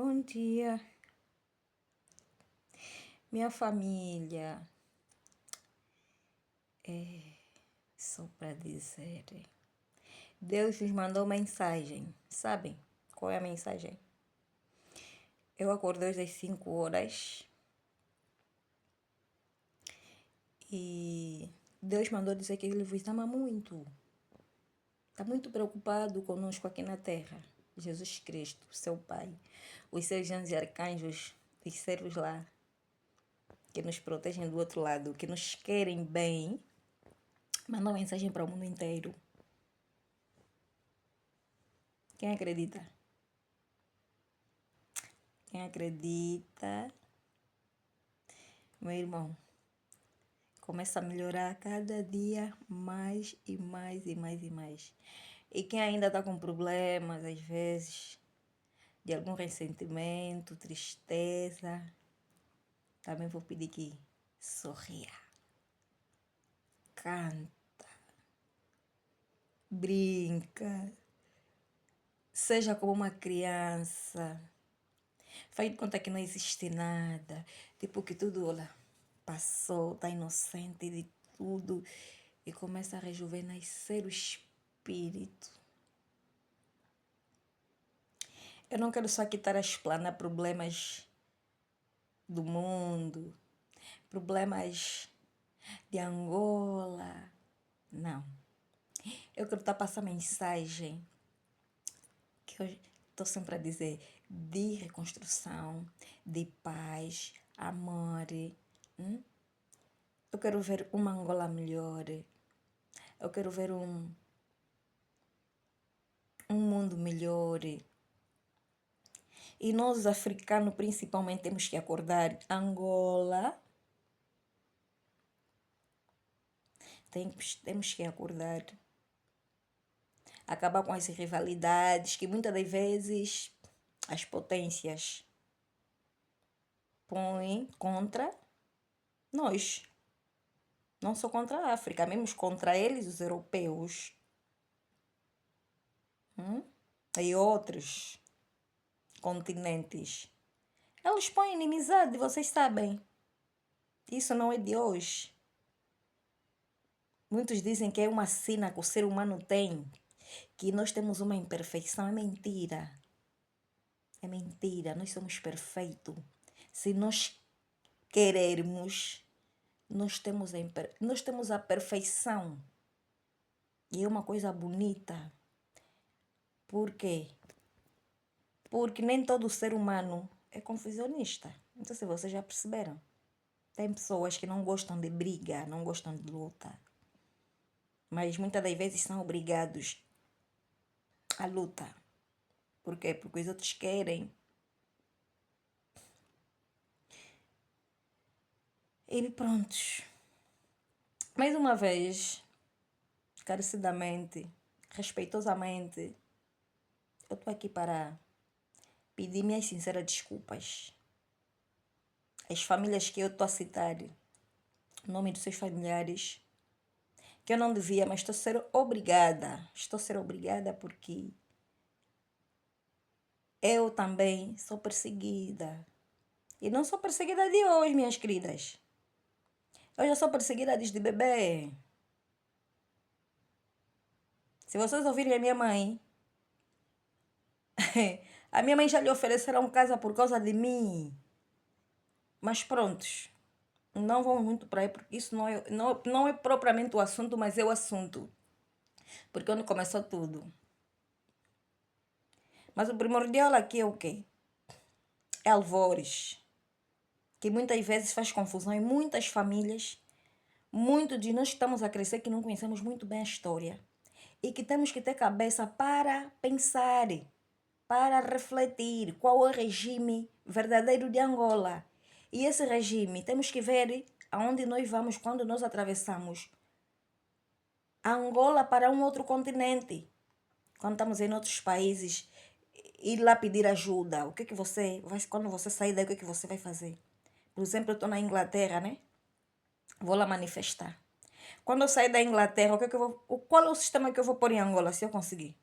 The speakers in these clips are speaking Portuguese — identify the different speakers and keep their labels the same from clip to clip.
Speaker 1: Bom dia, minha família. Só para dizer, Deus nos mandou mensagem. Sabem qual é a mensagem? Eu acordei hoje às 5 horas e Deus mandou dizer que Ele vos ama muito. Está muito preocupado conosco aqui na terra. Jesus Cristo, seu Pai, os seus anjos e arcanjos, os servos lá, que nos protegem do outro lado, que nos querem bem, mandou mensagem para o mundo inteiro. Quem acredita? Quem acredita, meu irmão, começa a melhorar cada dia mais e mais e mais e mais. E quem ainda está com problemas, às vezes, de algum ressentimento, tristeza, também vou pedir que sorria, canta, brinca, seja como uma criança. Faz de conta que não existe nada. Tipo que tudo, olha, passou, tá inocente de tudo. E começa a rejuvenescer o espírito. Eu não quero só aqui estar a explanar problemas do mundo, problemas de Angola. Não. Eu quero estar a passar mensagem que eu estou sempre a dizer de reconstrução, de paz, amor. Eu quero ver uma Angola melhor. Eu quero ver um mundo melhor. E nós, africanos, principalmente, temos que acordar. Angola, temos que acordar. Acabar com as rivalidades que muitas das vezes as potências põem contra nós. Não só contra a África, mesmo contra eles, os europeus. E outros continentes. Eles põem inimizade, vocês sabem. Isso não é de hoje. Muitos dizem que é uma sina que o ser humano tem, que nós temos uma imperfeição. É mentira. É mentira. Nós somos perfeitos. Se nós querermos, nós temos a perfeição. E é uma coisa bonita. Por quê? Porque nem todo ser humano é confusionista. Não sei se vocês já perceberam. Tem pessoas que não gostam de briga, não gostam de luta. Mas muitas das vezes são obrigados à luta. Por quê? Porque os outros querem. E prontos. Mais uma vez, carecidamente, respeitosamente, eu estou aqui para pedir minhas sinceras desculpas. As famílias que eu estou a citar, o nome dos seus familiares, que eu não devia, mas estou a ser obrigada. Estou a ser obrigada porque eu também sou perseguida. E não sou perseguida de hoje, minhas queridas. Eu já sou perseguida desde bebê. Se vocês ouvirem a minha mãe, a minha mãe já lhe ofereceram casa por causa de mim. Mas prontos, não vamos muito para aí, porque isso não é propriamente o assunto, mas é o assunto. Porque onde começou tudo. Mas o primordial aqui é o quê? É alvores. Que muitas vezes faz confusão em muitas famílias. Muitos de nós que estamos a crescer que não conhecemos muito bem a história. E que temos que ter cabeça para pensar, para refletir qual é o regime verdadeiro de Angola. E esse regime temos que ver aonde nós vamos quando nós atravessamos Angola para um outro continente. Quando estamos em outros países, ir lá pedir ajuda. O que que você vai, quando você sair daí, o que que você vai fazer? Por exemplo, eu estou na Inglaterra, né? Vou lá manifestar. Quando eu sair da Inglaterra, qual é o sistema que eu vou pôr em Angola, se eu conseguir?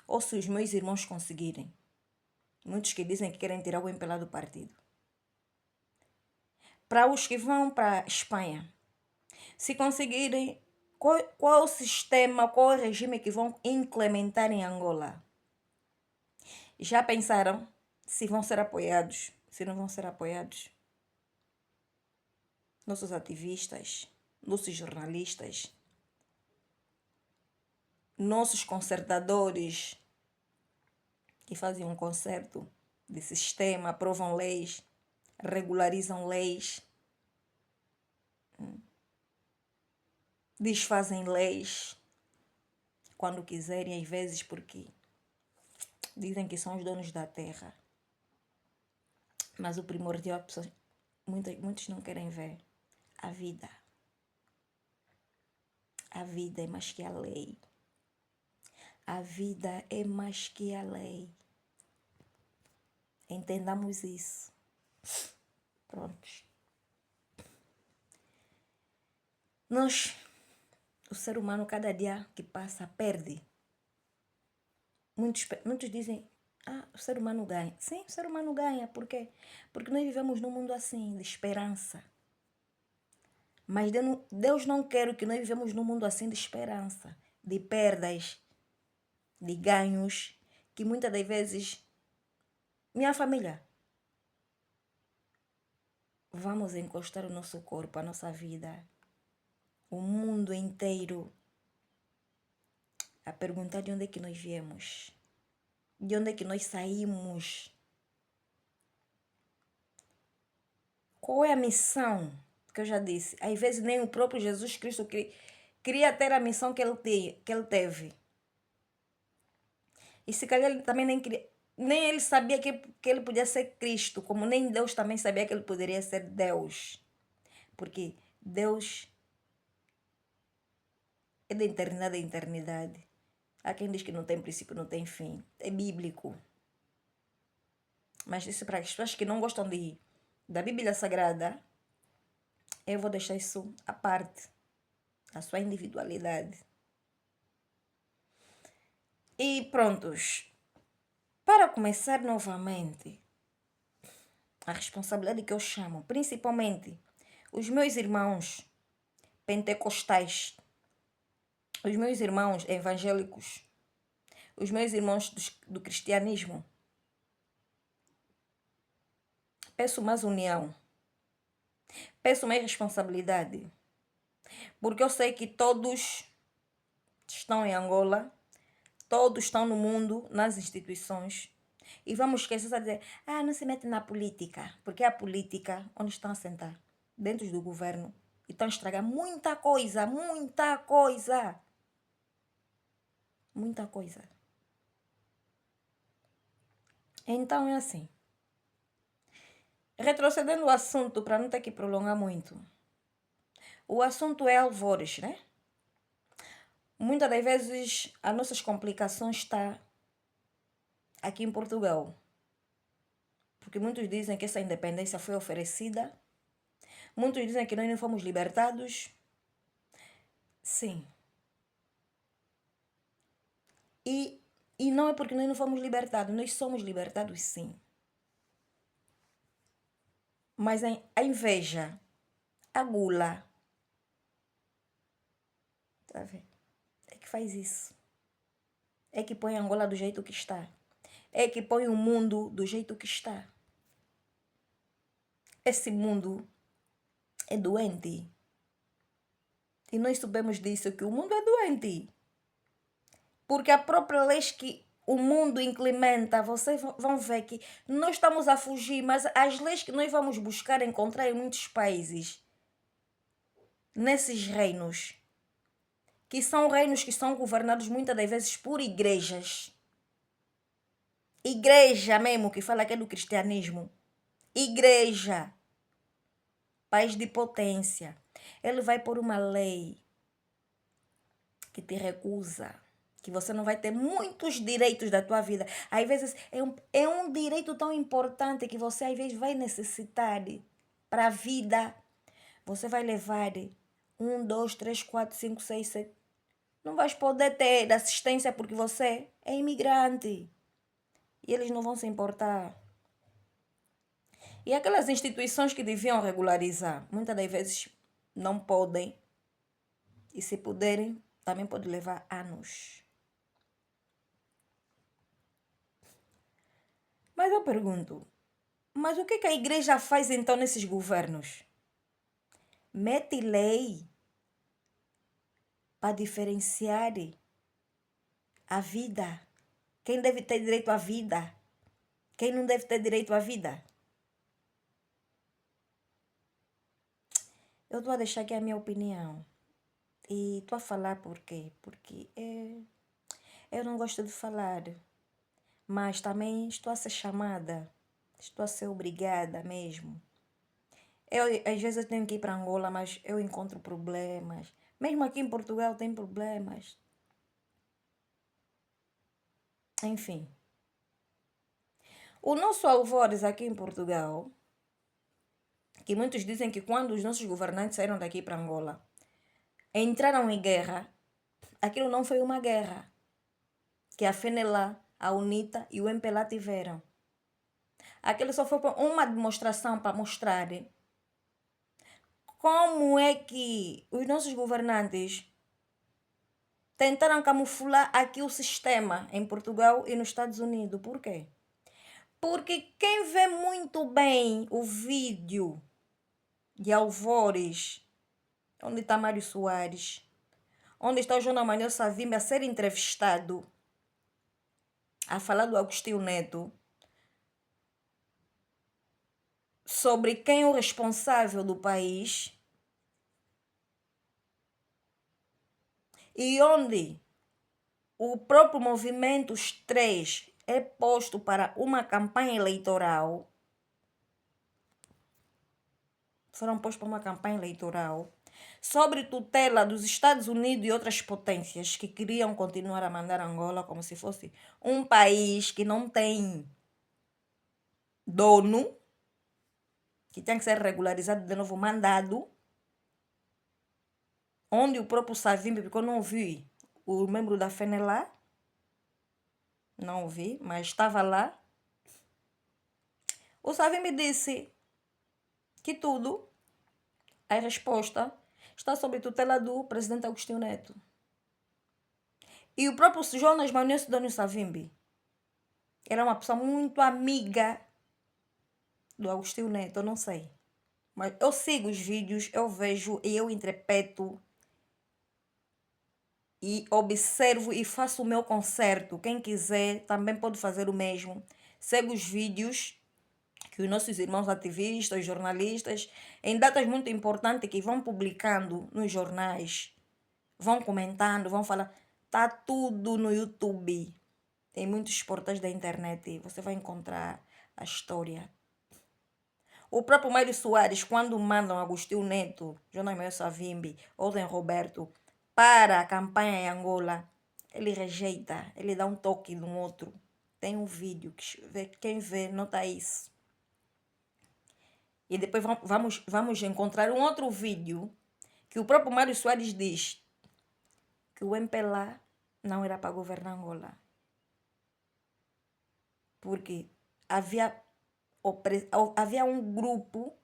Speaker 1: Ou se os meus irmãos conseguirem? Muitos que dizem que querem tirar o MPLA do partido. Para os que vão para a Espanha, se conseguirem, qual é o sistema, qual é o regime que vão implementar em Angola? Já pensaram se vão ser apoiados, se não vão ser apoiados? Nossos ativistas, nossos jornalistas, nossos consertadores que fazem um conserto de sistema, aprovam leis, regularizam leis, desfazem leis quando quiserem, às vezes porque dizem que são os donos da terra. Mas o primordial, muitos não querem ver a vida. A vida é mais que a lei. A vida é mais que a lei. Entendamos isso. Prontos. O ser humano, cada dia que passa, perde. Muitos dizem, o ser humano ganha. Sim, o ser humano ganha. Por quê? Porque nós vivemos num mundo assim, de esperança. Mas Deus não quer que nós vivemos num mundo assim de esperança, de perdas, de ganhos, que muitas das vezes, minha família, vamos encostar o nosso corpo, a nossa vida, o mundo inteiro, a perguntar de onde é que nós viemos, de onde é que nós saímos, qual é a missão, que eu já disse, às vezes nem o próprio Jesus Cristo queria ter a missão que ele teve. E se calhar ele também nem ele sabia que ele podia ser Cristo, como nem Deus também sabia que ele poderia ser Deus. Porque Deus é da eternidade a eternidade. Há quem diz que não tem princípio, não tem fim. É bíblico. Mas isso para as pessoas que não gostam da Bíblia Sagrada, eu vou deixar isso à parte. A sua individualidade. E prontos. Para começar novamente, a responsabilidade que eu chamo, principalmente os meus irmãos pentecostais, os meus irmãos evangélicos, os meus irmãos do cristianismo. Peço mais união, peço mais responsabilidade, porque eu sei que todos estão em Angola, todos estão no mundo, nas instituições, e vamos esquecer de dizer, não se mete na política, porque é a política onde estão a sentar, dentro do governo, e estão a estragar muita coisa, muita coisa. Muita coisa. Então é assim. Retrocedendo o assunto, para não ter que prolongar muito. O assunto é Alvores, né? Muitas das vezes as nossas complicações estão aqui em Portugal. Porque muitos dizem que essa independência foi oferecida. Muitos dizem que nós não fomos libertados. Sim. E não é porque nós não fomos libertados. Nós somos libertados, sim. Mas a inveja, a gula, tá vendo? É que faz isso. É que põe Angola do jeito que está. É que põe o mundo do jeito que está. Esse mundo é doente. E nós sabemos disso, que o mundo é doente. Porque a própria lei que o mundo implementa, vocês vão ver que nós estamos a fugir, mas as leis que nós vamos buscar encontrar em muitos países, nesses reinos, que são reinos que são governados muitas das vezes por igrejas. Igreja mesmo, que fala que é do cristianismo. Igreja. País de potência. Ele vai pôr uma lei que te recusa, que você não vai ter muitos direitos da tua vida. Às vezes é um direito tão importante que você às vezes vai necessitar para a vida. Você vai levar 1, 2, 3, 4, 5, 6, 7. Não vais poder ter assistência porque você é imigrante. E eles não vão se importar. E aquelas instituições que deviam regularizar, muitas das vezes não podem. E se puderem, também pode levar anos. Mas eu pergunto, mas o que a igreja faz então nesses governos? Mete lei para diferenciar a vida. Quem deve ter direito à vida? Quem não deve ter direito à vida? Eu estou a deixar aqui a minha opinião. E estou a falar por quê? Porque eu não gosto de falar. Mas também estou a ser chamada. Estou a ser obrigada mesmo. Às vezes eu tenho que ir para Angola, mas eu encontro problemas. Mesmo aqui em Portugal tem problemas. Enfim. O nosso Alvores aqui em Portugal, que muitos dizem que quando os nossos governantes saíram daqui para Angola, entraram em guerra, aquilo não foi uma guerra. Que a FENELA, a UNITA e o MPLA tiveram. Aquilo só foi uma demonstração para mostrar como é que os nossos governantes tentaram camuflar aqui o sistema em Portugal e nos Estados Unidos. Por quê? Porque quem vê muito bem o vídeo de Alvores, onde está Mário Soares, onde está o João Manuel Savimbi a ser entrevistado, a falar do Agostinho Neto, sobre quem é o responsável do país, e onde o próprio movimento Os Três é posto para uma campanha eleitoral, foram postos para uma campanha eleitoral, sobre tutela dos Estados Unidos e outras potências que queriam continuar a mandar Angola como se fosse um país que não tem dono, que tem que ser regularizado de novo, mandado, onde o próprio Savimbi, porque eu não ouvi o membro da FENELA, não ouvi, mas estava lá. O Savimbi disse que tudo, a resposta, está sob tutela do presidente Agostinho Neto. E o próprio Jonas Manuel Sidónio Savimbi era uma pessoa muito amiga do Agostinho Neto, eu não sei. Mas eu sigo os vídeos, eu vejo e eu interpreto e observo e faço o meu concerto. Quem quiser também pode fazer o mesmo. Segue os vídeos que os nossos irmãos ativistas, jornalistas, em datas muito importantes que vão publicando nos jornais, vão comentando, vão falar. Tá tudo no YouTube. Tem muitos portais da internet. Você vai encontrar a história. O próprio Mário Soares, quando mandam Agostinho Neto, Jonas Manuel Savimbi, Oden Roberto, para a campanha em Angola, ele rejeita, ele dá um toque no outro. Tem um vídeo, quem vê, nota isso. E depois vamos encontrar um outro vídeo que o próprio Mário Soares diz que o MPLA não era para governar Angola. Porque havia um grupo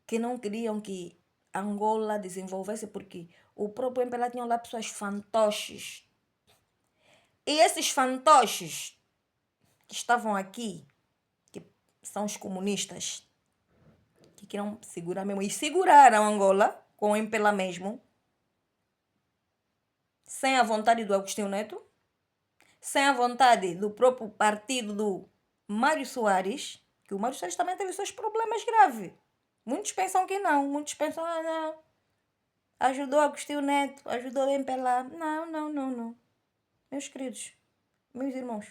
Speaker 1: que não queriam que Angola desenvolvesse, porque o próprio MPLA tinha lá pessoas fantoches. E esses fantoches que estavam aqui, que são os comunistas, que queriam segurar mesmo, e seguraram Angola com o MPLA mesmo, sem a vontade do Agostinho Neto, sem a vontade do próprio partido do Mário Soares, que o Mário Soares também teve seus problemas graves. Muitos pensam que não, muitos pensam, não, ajudou Agostinho Neto, ajudou o MPLA. Não. Meus queridos, meus irmãos,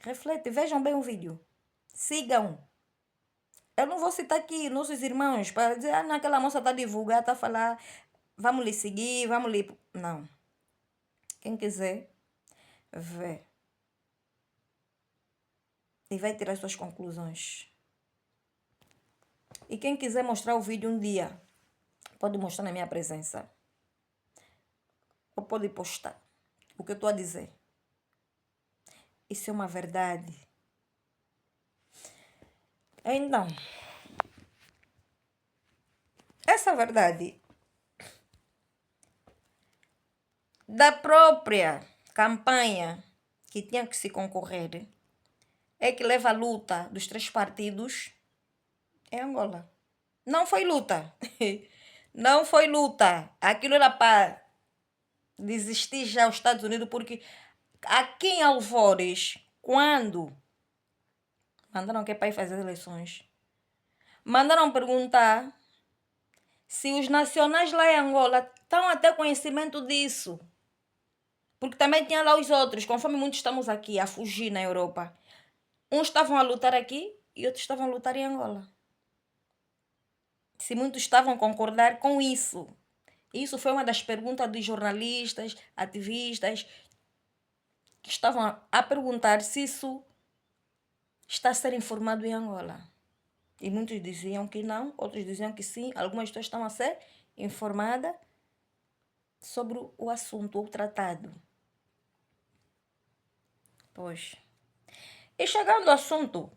Speaker 1: refletem, vejam bem o vídeo. Sigam. Eu não vou citar aqui nossos irmãos para dizer, naquela moça está a divulgar, está a falar, vamos lhe seguir, vamos lhe... Não. Quem quiser, vê. E vai tirar suas conclusões. E quem quiser mostrar o vídeo um dia, pode mostrar na minha presença. Ou pode postar o que eu estou a dizer. Isso é uma verdade. Então, essa verdade da própria campanha que tinha que se concorrer é que leva a luta dos 3 partidos em Angola. Não foi luta. Não foi luta. Aquilo era para desistir já os Estados Unidos, porque aqui em Alvores, quando mandaram que é para ir fazer eleições, mandaram perguntar se os nacionais lá em Angola estão a ter conhecimento disso. Porque também tinha lá os outros, conforme muitos estamos aqui a fugir na Europa. Uns estavam a lutar aqui e outros estavam a lutar em Angola. Se muitos estavam a concordar com isso. Isso foi uma das perguntas dos jornalistas, ativistas, que estavam a perguntar se isso está a ser informado em Angola. E muitos diziam que não, outros diziam que sim. Algumas pessoas estão a ser informadas sobre o assunto, o tratado. Pois. E chegando ao assunto,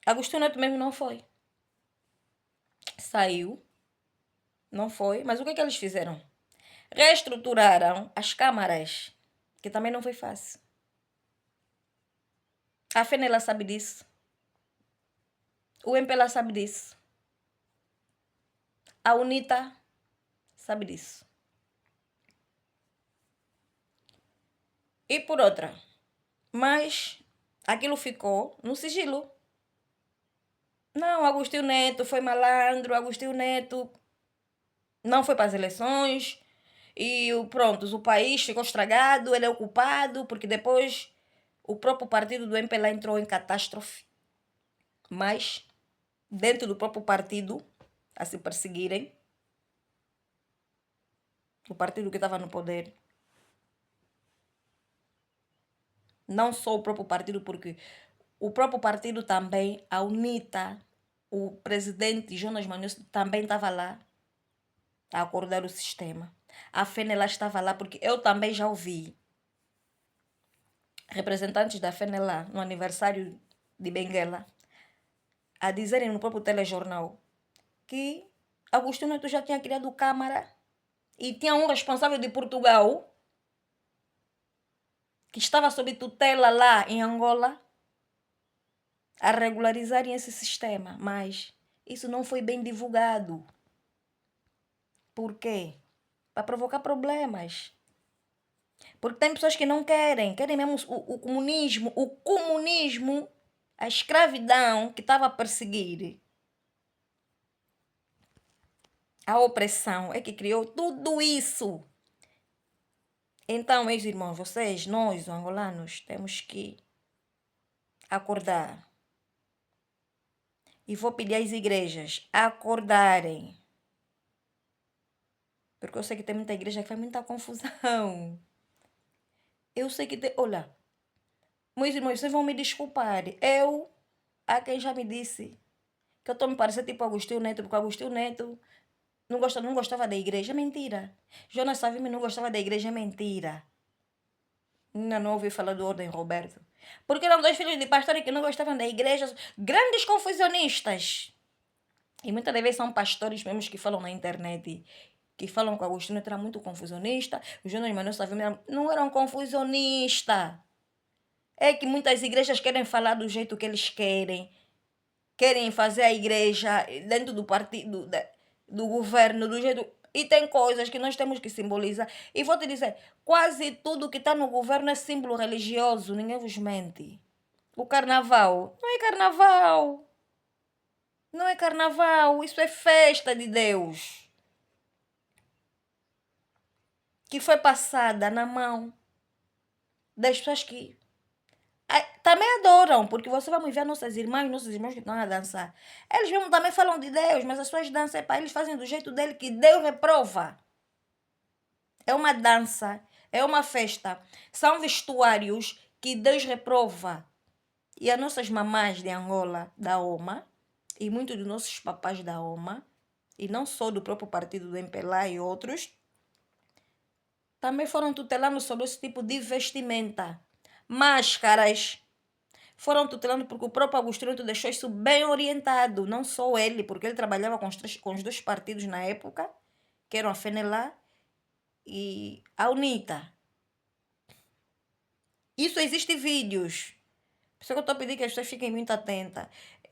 Speaker 1: Agostinho Neto mesmo não foi. Saiu, não foi. Mas o que é que eles fizeram? Reestruturaram as câmaras, que também não foi fácil. A FENELA sabe disso. O MPLA sabe disso. A UNITA sabe disso. E por outra, mas aquilo ficou no sigilo. Não, Agostinho Neto foi malandro, Agostinho Neto não foi para as eleições e pronto, o país ficou estragado, ele é o culpado, porque depois o próprio partido do MPLA entrou em catástrofe. Mas, dentro do próprio partido, a se perseguirem, o partido que estava no poder, não só o próprio partido, porque o próprio partido também, a UNITA, o presidente Jonas Manhuss também estava lá a acordar o sistema. A FENELA estava lá, porque eu também já ouvi representantes da FENELA no aniversário de Benguela a dizerem no próprio telejornal que Agostinho Neto já tinha criado Câmara e tinha um responsável de Portugal que estava sob tutela lá em Angola a regularizarem esse sistema, mas isso não foi bem divulgado. Por quê? Para provocar problemas. Porque tem pessoas que não querem mesmo o comunismo, a escravidão que estava a perseguir. A opressão é que criou tudo isso. Então, meus irmãos, vocês, nós, os angolanos, temos que acordar. E vou pedir às igrejas acordarem. Porque eu sei que tem muita igreja que faz muita confusão. Eu sei que tem... Olha, meus irmãos, vocês vão me desculpar. Há quem já me disse que eu estou me parecendo tipo Agostinho Neto, porque Agostinho Neto não gostava da igreja. Mentira. Jonas Savimbi não gostava da igreja. Mentira. Ainda não ouvi falar do Ordem Roberto. Porque eram 2 filhos de pastores que não gostavam da igreja. Grandes confusionistas. E muitas das vezes são pastores mesmo que falam na internet. Que falam que o Agostinho Neto era muito confusionista. Os Jonas Manhuss não eram confusionistas. É que muitas igrejas querem falar do jeito que eles querem. Querem fazer a igreja dentro do partido, do governo, do jeito... E tem coisas que nós temos que simbolizar. E vou te dizer, quase tudo que está no governo é símbolo religioso, ninguém vos mente. O carnaval não é carnaval. Não é carnaval, isso é festa de Deus. Que foi passada na mão das pessoas que também adoram, porque você vai ver nossos irmãos que estão a dançar. Eles mesmo também falam de Deus, mas as suas danças, eles fazem do jeito dele que Deus reprova. É uma dança, é uma festa. São vestuários que Deus reprova. E as nossas mamães de Angola, da OMA, e muitos dos nossos papás da OMA, e não só do próprio partido do MPLA e outros, também foram tutelando sobre esse tipo de vestimenta. máscaras. Foram tutelando porque o próprio Agostinho deixou isso bem orientado. Não só ele, porque ele trabalhava com os dois partidos na época, que eram a FENELA e a UNITA. Isso existe vídeos. Por isso que eu estou a pedir que as pessoas fiquem muito atentas.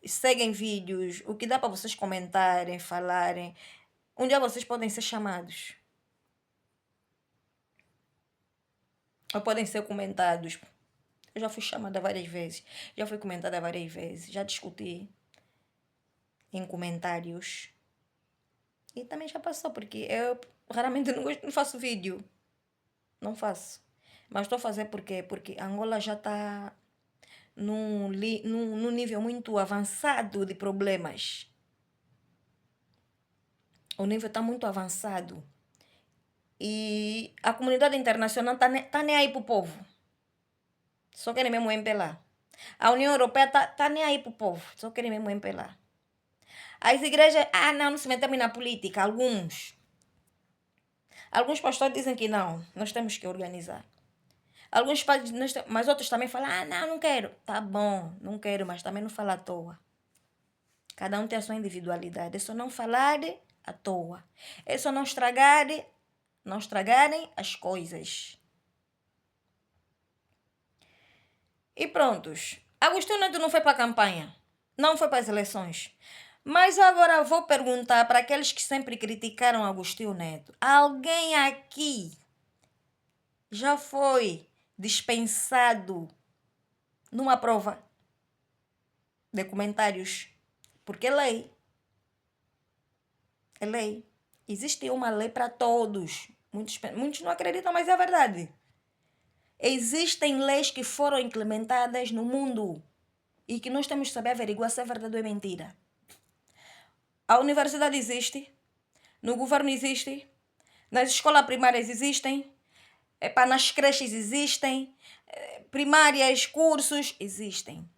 Speaker 1: Seguem vídeos, o que dá para vocês comentarem, falarem. Um dia vocês podem ser chamados. Ou podem ser comentados. Eu já fui chamada várias vezes. Já fui comentada várias vezes. Já discuti em comentários. E também já passou, porque eu raramente não faço vídeo. Não faço. Mas estou a fazer por quê? Porque Angola já está num nível muito avançado de problemas. O nível está muito avançado. E a comunidade internacional tá nem aí pro povo. Só querem mesmo empelar. A União Europeia tá nem aí pro povo. Só querem mesmo empelar. As igrejas, não se metemos na política. Alguns pastores dizem que não, nós temos que organizar. Alguns padres, mas outros também falam, não quero. Tá bom, não quero, mas também não fala à toa. Cada um tem a sua individualidade. É só não falar à toa. É só não estragarem as coisas. E prontos. Agostinho Neto não foi para a campanha. Não foi para as eleições. Mas agora vou perguntar para aqueles que sempre criticaram Agostinho Neto. Alguém aqui já foi dispensado numa prova de comentários? Porque é lei. É lei. Existe uma lei para todos. Muitos não acreditam, mas é verdade. Existem leis que foram implementadas no mundo e que nós temos que saber averiguar se é verdade ou é mentira. A universidade existe, no governo existe, nas escolas primárias existem, nas creches existem, primárias, cursos existem.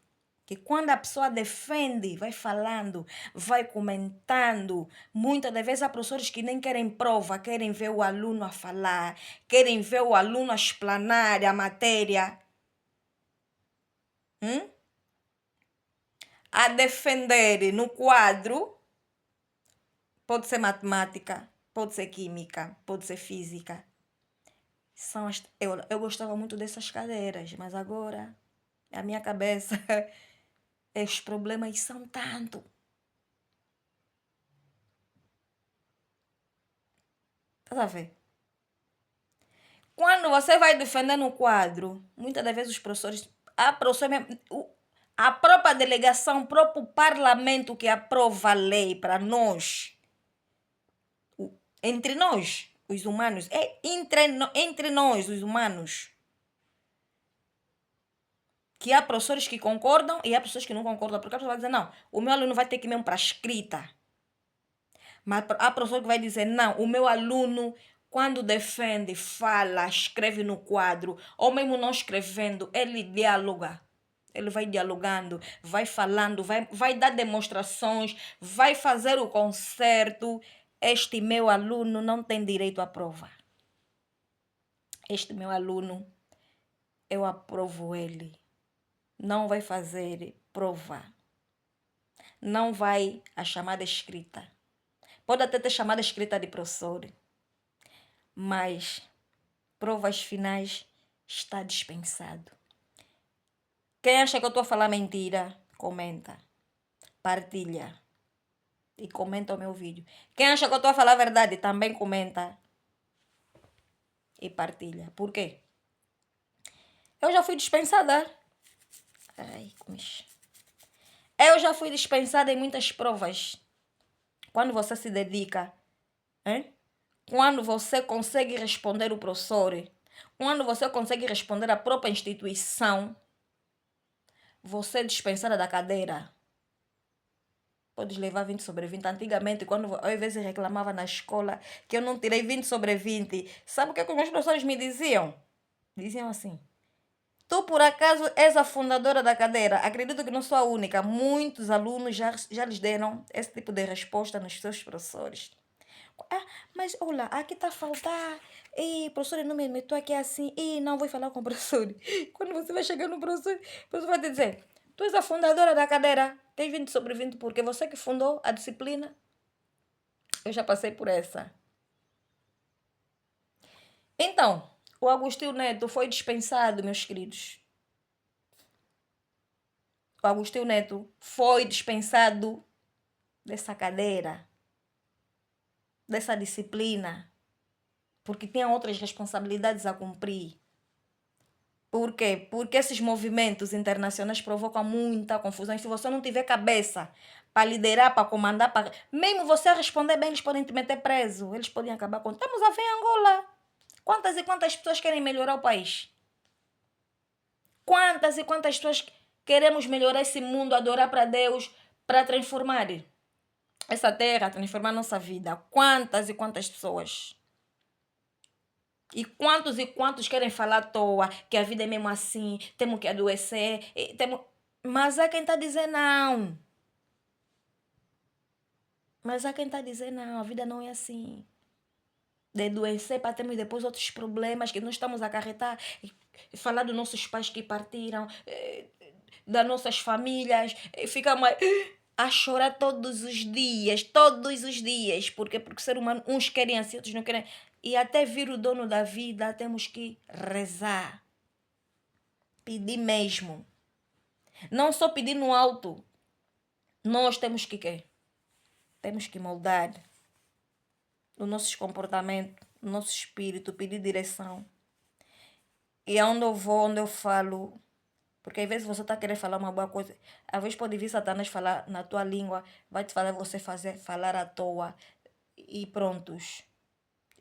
Speaker 1: Que quando a pessoa defende, vai falando, vai comentando, muitas das vezes há professores que nem querem prova, querem ver o aluno a falar, querem ver o aluno a explanar a matéria. A defender no quadro, pode ser matemática, pode ser química, pode ser física. Eu gostava muito dessas cadeiras, mas agora, a minha cabeça, os problemas são tanto. Tá a ver? Quando você vai defender no quadro, muitas das vezes os professores, a própria delegação, o próprio parlamento que aprova a lei para nós, entre nós, os humanos, entre nós, os humanos, que há professores que concordam e há pessoas que não concordam, porque a pessoa vai dizer, não, o meu aluno vai ter que ir mesmo para a escrita. Mas há professor que vai dizer, não, o meu aluno, quando defende, fala, escreve no quadro, ou mesmo não escrevendo, ele dialoga. Ele vai dialogando, vai falando, vai dar demonstrações, vai fazer o concerto. Este meu aluno não tem direito à prova. Este meu aluno, eu aprovo ele. Não vai fazer prova. Não vai a chamada escrita. Pode até ter chamada escrita de professor. Mas provas finais está dispensado. Quem acha que eu estou a falar mentira, comenta. Partilha. E comenta o meu vídeo. Quem acha que eu estou a falar a verdade, também comenta. E partilha. Por quê? Eu já fui dispensada. Eu já fui dispensada em muitas provas. Quando você se dedica, quando você consegue responder o professor, quando você consegue responder a própria instituição, você é dispensada da cadeira. Podes levar 20 sobre 20. Antigamente, quando eu às vezes reclamava na escola que eu não tirei 20 sobre 20, sabe o que os meus professores me diziam? Diziam assim, tu por acaso és a fundadora da cadeira? Acredito que não sou a única. Muitos alunos já lhes deram esse tipo de resposta nos seus professores. Ah, mas olha, aqui está a faltar. E professor, não me meto aqui assim. E não vou falar com o professor. Quando você vai chegar no professor, o professor vai te dizer: tu és a fundadora da cadeira. Tem 20 sobre 20 porque você que fundou a disciplina. Eu já passei por essa. Então, o Agostinho Neto foi dispensado, meus queridos. O Agostinho Neto foi dispensado dessa cadeira, dessa disciplina, porque tinha outras responsabilidades a cumprir. Por quê? Porque esses movimentos internacionais provocam muita confusão. E se você não tiver cabeça para liderar, para comandar, mesmo você responder bem, eles podem te meter preso. Eles podem acabar com... Estamos a ver em Angola. Quantas e quantas pessoas querem melhorar o país? Quantas e quantas pessoas queremos melhorar esse mundo, adorar para Deus, para transformar essa terra, transformar nossa vida? Quantas e quantas pessoas? E quantos querem falar à toa que a vida é mesmo assim, temos que adoecer, temos... Mas há quem está a dizer não. Mas há quem está a dizer não, a vida não é assim. De adoecer para termos depois outros problemas que nós estamos a acarretar. Falar dos nossos pais que partiram, das nossas famílias, ficamos a chorar todos os dias, todos os dias. Por quê? Porque o ser humano, uns querem assim, outros não querem. E até vir o dono da vida, temos que rezar. Pedir mesmo. Não só pedir no alto. Nós temos que quê? Temos que moldar o nosso comportamento, o nosso espírito, pedir direção. E aonde eu vou, onde eu falo, porque às vezes você está querendo falar uma boa coisa, às vezes pode vir Satanás falar na tua língua, vai te fazer você falar à toa e prontos,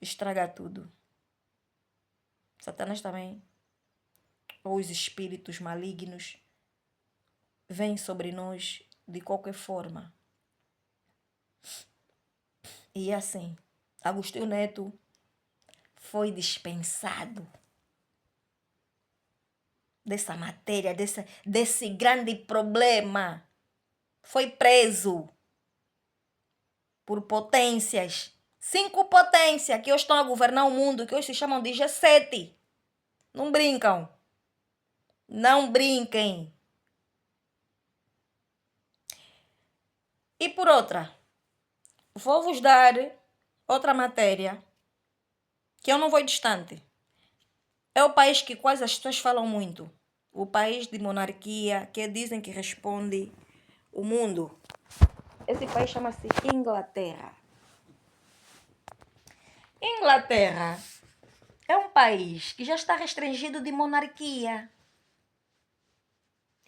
Speaker 1: estraga tudo. Satanás também, ou os espíritos malignos, vêm sobre nós de qualquer forma. E assim, Agostinho Neto foi dispensado dessa matéria, desse grande problema. Foi preso por potências. 5 potências que hoje estão a governar o mundo, que hoje se chamam de G7. Não brincam. Não brinquem. E por outra, vou vos dar outra matéria que eu não vou distante. É o país que quase as pessoas falam muito. O país de monarquia que dizem que responde o mundo. Esse país chama-se Inglaterra. Inglaterra é um país que já está restringido de monarquia.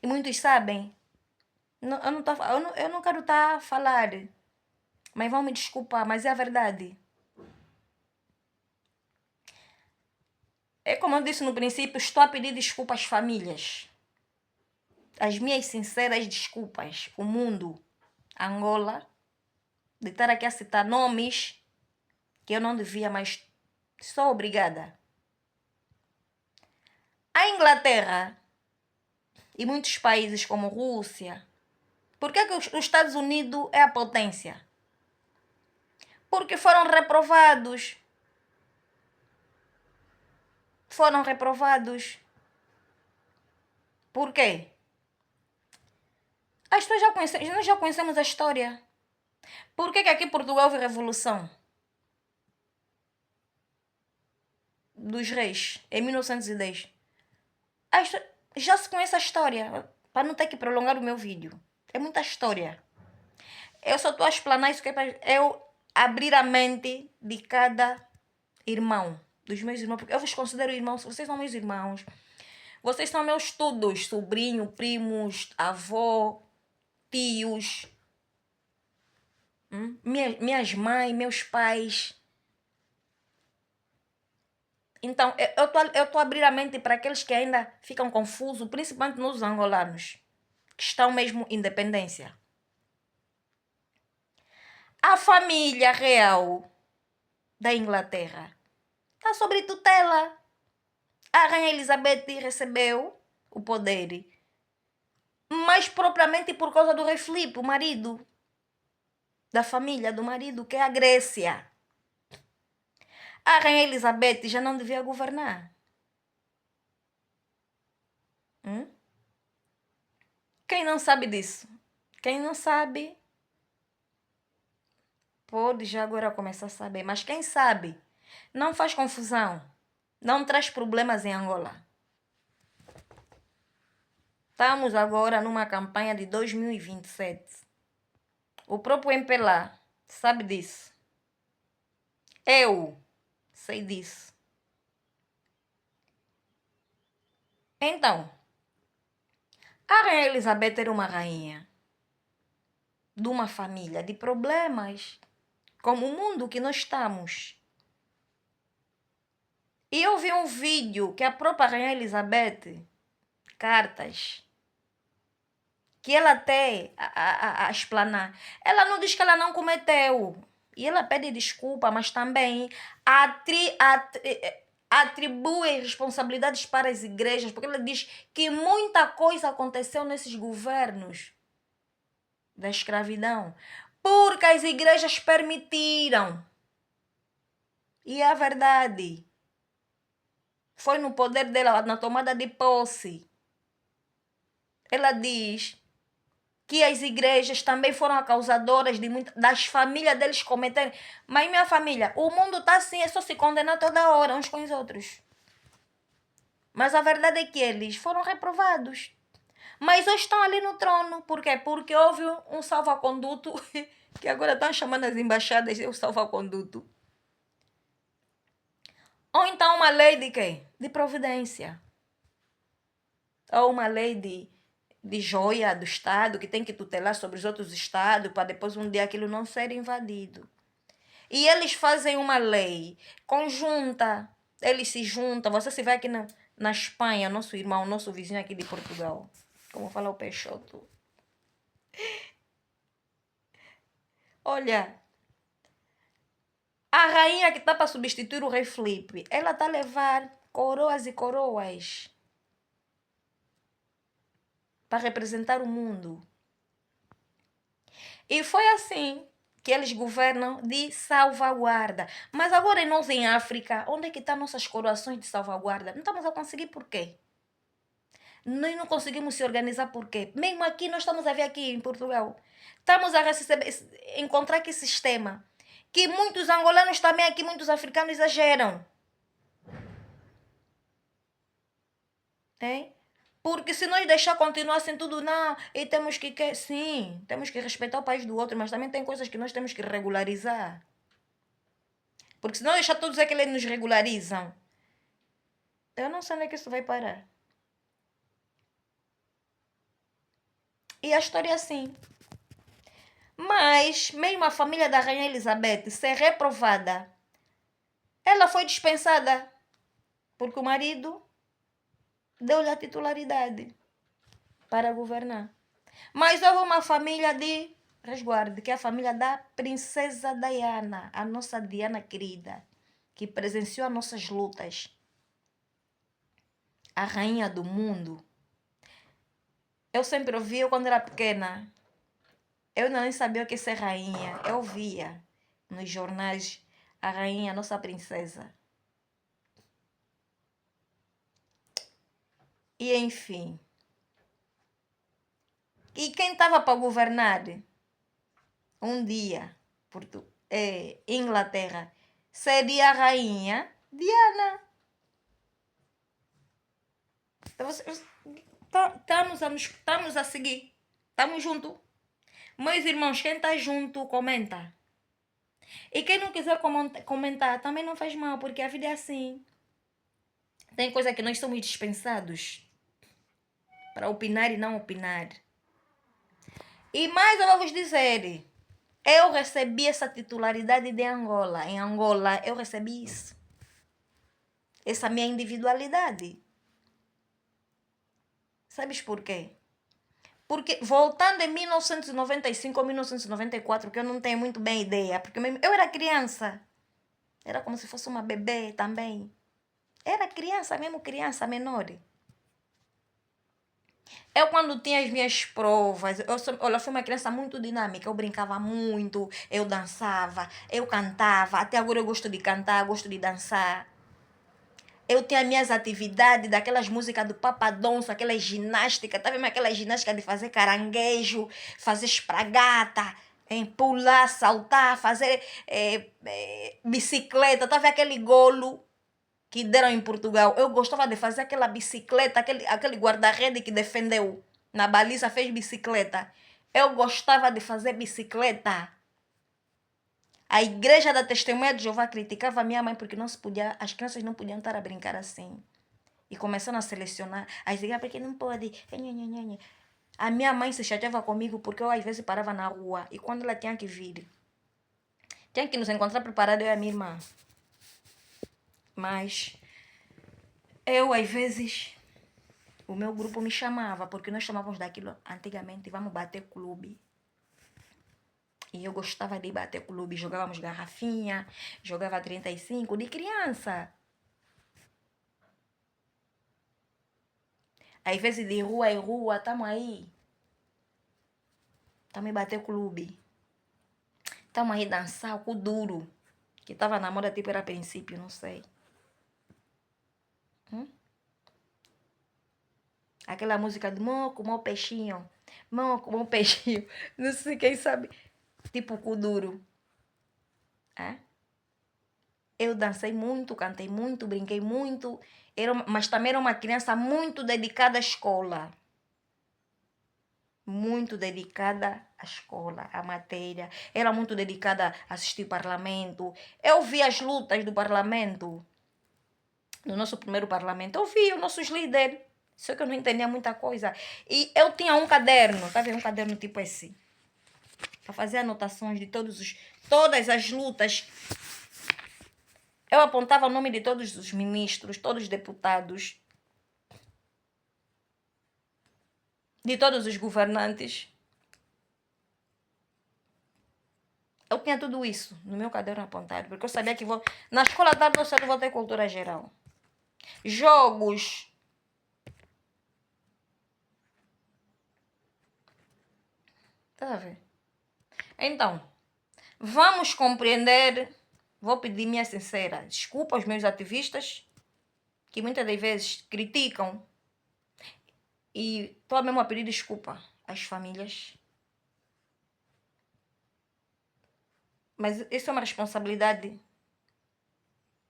Speaker 1: E muitos sabem. Eu não quero estar a falar. Mas vão me desculpar, mas é a verdade. É como eu disse no princípio, estou a pedir desculpa às famílias. As minhas sinceras desculpas. O mundo, Angola, de estar aqui a citar nomes que eu não devia, mas sou obrigada. A Inglaterra e muitos países como Rússia. Por que os Estados Unidos é a potência? Porque foram reprovados. Foram reprovados. Por quê? Nós já conhecemos a história. Por que aqui em Portugal houve revolução? Dos reis, em 1910. Já se conhece a história, para não ter que prolongar o meu vídeo. É muita história. Eu só estou a explanar isso que é para eu abrir a mente de cada irmão, dos meus irmãos, porque eu vos considero irmãos, vocês são meus irmãos. Vocês são meus todos, sobrinho, primos, avô, tios, minhas mães, meus pais. Então, eu estou a abrir a mente para aqueles que ainda ficam confusos, principalmente nos angolanos, que estão mesmo em independência. A família real da Inglaterra está sob tutela. A Rainha Elizabeth recebeu o poder, mas propriamente por causa do rei Filipe, o marido da família do marido, que é a Grécia. A Rainha Elizabeth já não devia governar. Quem não sabe disso? Quem não sabe, pode já agora começar a saber. Mas quem sabe, não faz confusão. Não traz problemas em Angola. Estamos agora numa campanha de 2027. O próprio MPLA sabe disso. Eu sei disso. Então, a Rainha Elizabeth era uma rainha de uma família de problemas, como o mundo que nós estamos. E eu vi um vídeo que a própria Rainha Elizabeth, cartas, que ela até a explanar. Ela não diz que ela não cometeu. E ela pede desculpa, mas também atribui responsabilidades para as igrejas, porque ela diz que muita coisa aconteceu nesses governos da escravidão, porque as igrejas permitiram. E é a verdade. Foi no poder dela, na tomada de posse. Ela diz que as igrejas também foram causadoras de das famílias deles cometerem. Mas minha família, o mundo está assim, é só se condenar toda hora uns com os outros. Mas a verdade é que eles foram reprovados. Mas hoje estão ali no trono. Por quê? Porque houve um salva-conduto, que agora estão chamando as embaixadas de salva-conduto. Ou então uma lei de quê? De providência. Ou uma lei de joia do Estado, que tem que tutelar sobre os outros Estados, para depois um dia aquilo não ser invadido. E eles fazem uma lei conjunta. Eles se juntam. Você se vê aqui na Espanha, nosso irmão, nosso vizinho aqui de Portugal. Como fala o Peixoto. Olha, a rainha que está para substituir o rei Felipe, ela está a levar coroas e coroas para representar o mundo. E foi assim que eles governam de salvaguarda. Mas agora nós em África, onde é que estão nossas coroações de salvaguarda? Não estamos a conseguir por quê? Nós não conseguimos se organizar por quê? Mesmo aqui, nós estamos a ver aqui em Portugal. Estamos a encontrar que sistema. Que muitos angolanos também aqui, muitos africanos exageram. É? Porque se nós deixar continuar assim tudo, não, e temos que, sim, temos que respeitar o país do outro, mas também tem coisas que nós temos que regularizar. Porque se não deixar todos aqueles nos regularizam, eu não sei onde é que isso vai parar. E a história é assim. Mas, mesmo a família da Rainha Elizabeth ser reprovada, ela foi dispensada, porque o marido deu-lhe a titularidade para governar. Mas houve uma família de resguardo, que é a família da Princesa Diana, a nossa Diana querida, que presenciou as nossas lutas. A rainha do mundo. Eu sempre ouvia quando era pequena. Eu nem sabia o que é ser rainha. Eu via nos jornais a rainha, a nossa princesa. E enfim. E quem estava para governar um dia Inglaterra seria a rainha Diana. Estamos a seguir. Estamos juntos. Meus irmãos, quem está junto, comenta. E quem não quiser comentar, também não faz mal, porque a vida é assim. Tem coisa que nós somos dispensados para opinar e não opinar. E mais eu vou vos dizer, eu recebi essa titularidade de Angola. Em Angola, eu recebi isso. Essa minha individualidade. Sabes por quê? Porque voltando em 1995 ou 1994, que eu não tenho muito bem ideia, porque eu era criança. Era como se fosse uma bebê também. Era criança, mesmo criança menor. Eu, quando tinha as minhas provas, olha, eu fui uma criança muito dinâmica. Eu brincava muito, eu dançava, eu cantava. Até agora eu gosto de cantar, gosto de dançar. Eu tinha minhas atividades, daquelas músicas do Papadonso, aquelas ginásticas. Tá vendo aquela ginástica de fazer caranguejo, fazer espragata, pular, saltar, fazer bicicleta. Tá vendo aquele golo que deram em Portugal? Eu gostava de fazer aquela bicicleta, aquele guarda-rede que defendeu na baliza, fez bicicleta. Eu gostava de fazer bicicleta. A igreja da Testemunha de Jeová criticava a minha mãe porque não se podia, as crianças não podiam estar a brincar assim. E começando a selecionar. Aí dizia, porque não pode. A minha mãe se chateava comigo porque eu às vezes parava na rua. E quando ela tinha que vir, tinha que nos encontrar preparados, eu e a minha irmã. Mas eu às vezes, o meu grupo me chamava, porque nós chamávamos daquilo antigamente, vamos bater clube. E eu gostava de bater clube, jogávamos garrafinha, jogava 35 de criança. Às vezes de rua em rua, tamo aí. Tamo em bater clube. Tamo aí dançar o cu duro. Que tava na moda, tipo, era princípio, não sei. Aquela música do moco, meu peixinho. Moco, meu peixinho. Não sei quem sabe. Tipo, cu duro. É? Eu dancei muito, cantei muito, brinquei muito. Mas também era uma criança muito dedicada à escola. Muito dedicada à escola, à matéria. Era muito dedicada a assistir parlamento. Eu vi as lutas do parlamento. No nosso primeiro parlamento. Eu vi os nossos líderes. Só que eu não entendia muita coisa. E eu tinha um caderno, tá vendo? Um caderno tipo esse. Para fazer anotações de todas as lutas. Eu apontava o nome de todos os ministros, todos os deputados, de todos os governantes. Eu tinha tudo isso no meu caderno apontado, porque eu sabia que na escola tarde eu cedo vou ter cultura geral. Jogos. Tá a ver? Então, vamos compreender. Vou pedir minha sincera desculpa aos meus ativistas, que muitas das vezes criticam. E estou mesmo a pedir desculpa às famílias. Mas isso é uma responsabilidade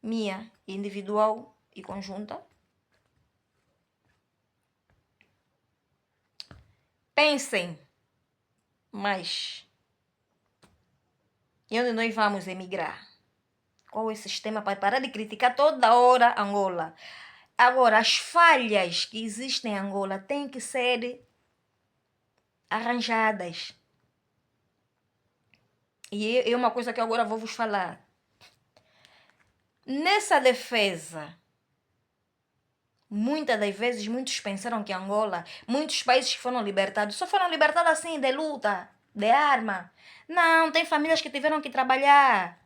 Speaker 1: minha, individual e conjunta. Pensem mais em onde nós vamos emigrar. Qual é o sistema para parar de criticar toda hora Angola? Agora, as falhas que existem em Angola têm que ser arranjadas. E é uma coisa que agora vou vos falar. Nessa defesa, muitas das vezes, muitos pensaram que Angola, muitos países que foram libertados, só foram libertados assim, de luta, de arma. Não, tem famílias que tiveram que trabalhar,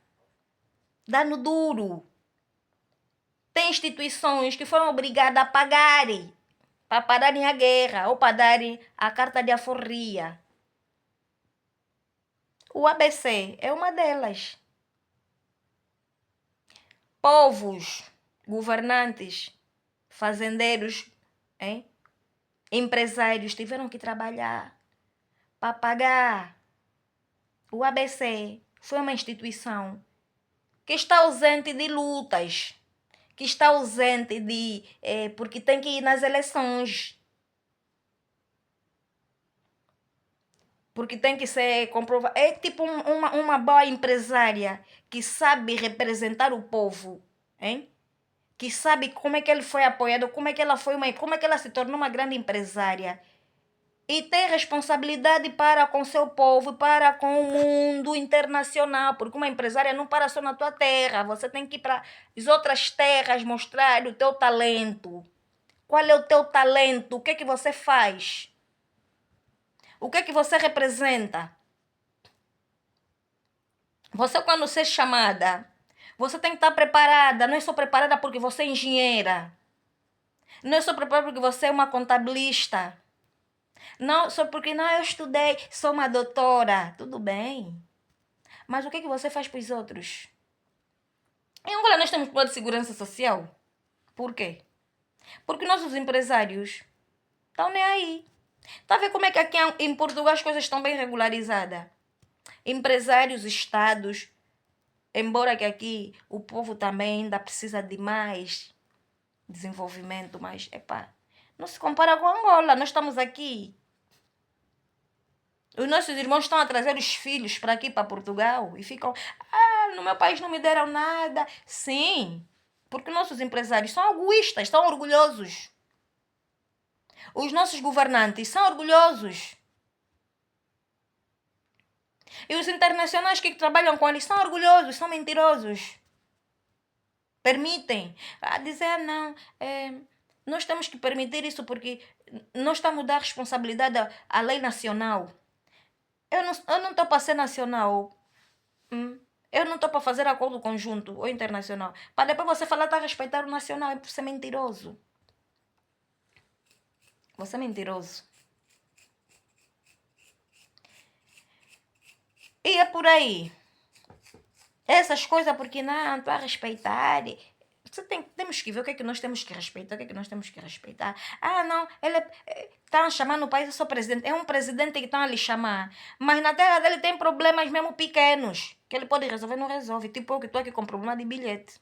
Speaker 1: dando duro. Tem instituições que foram obrigadas a pagarem, para pararem a guerra, ou para darem a carta de alforria. O ABC é uma delas. Povos, governantes, fazendeiros, empresários tiveram que trabalhar para pagar. O ABC foi uma instituição que está ausente de lutas, que está ausente de... porque tem que ir nas eleições. Porque tem que ser comprovado. É tipo uma boa empresária que sabe representar o povo, hein? Que sabe como é que ele foi apoiado, como é que ela se tornou uma grande empresária. E tem responsabilidade para com seu povo, para com o mundo internacional, porque uma empresária não para só na tua terra, você tem que ir para as outras terras mostrar o teu talento. Qual é o teu talento? O que é que você faz? O que é que você representa? Você, quando ser chamada, você tem que estar preparada. Não é só preparada porque você é engenheira. Não é só preparada porque você é uma contabilista. Não, só porque não eu estudei, sou uma doutora. Tudo bem. Mas o que é que você faz para os outros? Em Angola nós temos plano de segurança social. Por quê? Porque nossos empresários estão nem aí. Está a ver como é que aqui em Portugal as coisas estão bem regularizadas? Empresários, estados, embora que aqui o povo também ainda precisa de mais desenvolvimento, mas, epá, não se compara com Angola. Nós estamos aqui. Os nossos irmãos estão a trazer os filhos para aqui, para Portugal, e ficam, no meu país não me deram nada. Sim, porque nossos empresários são egoístas, são orgulhosos. Os nossos governantes são orgulhosos. E os internacionais que trabalham com eles são orgulhosos, são mentirosos. Permitem. Dizer, não, nós temos que permitir isso porque nós estamos a dar responsabilidade à lei nacional. Eu não estou para ser nacional. Eu não estou para fazer acordo conjunto ou internacional. Para depois você falar que está a respeitar o nacional. É por ser mentiroso. Você é mentiroso. E é por aí. Essas coisas porque não, estou a respeitar. Temos que ver o que é que nós temos que respeitar, o que é que nós temos que respeitar. Não, ele está a chamar no país, eu sou presidente. É um presidente que estão a lhe chamar. Mas na terra dele tem problemas mesmo pequenos. Que ele pode resolver, não resolve. Tipo eu que estou aqui com problema de bilhete.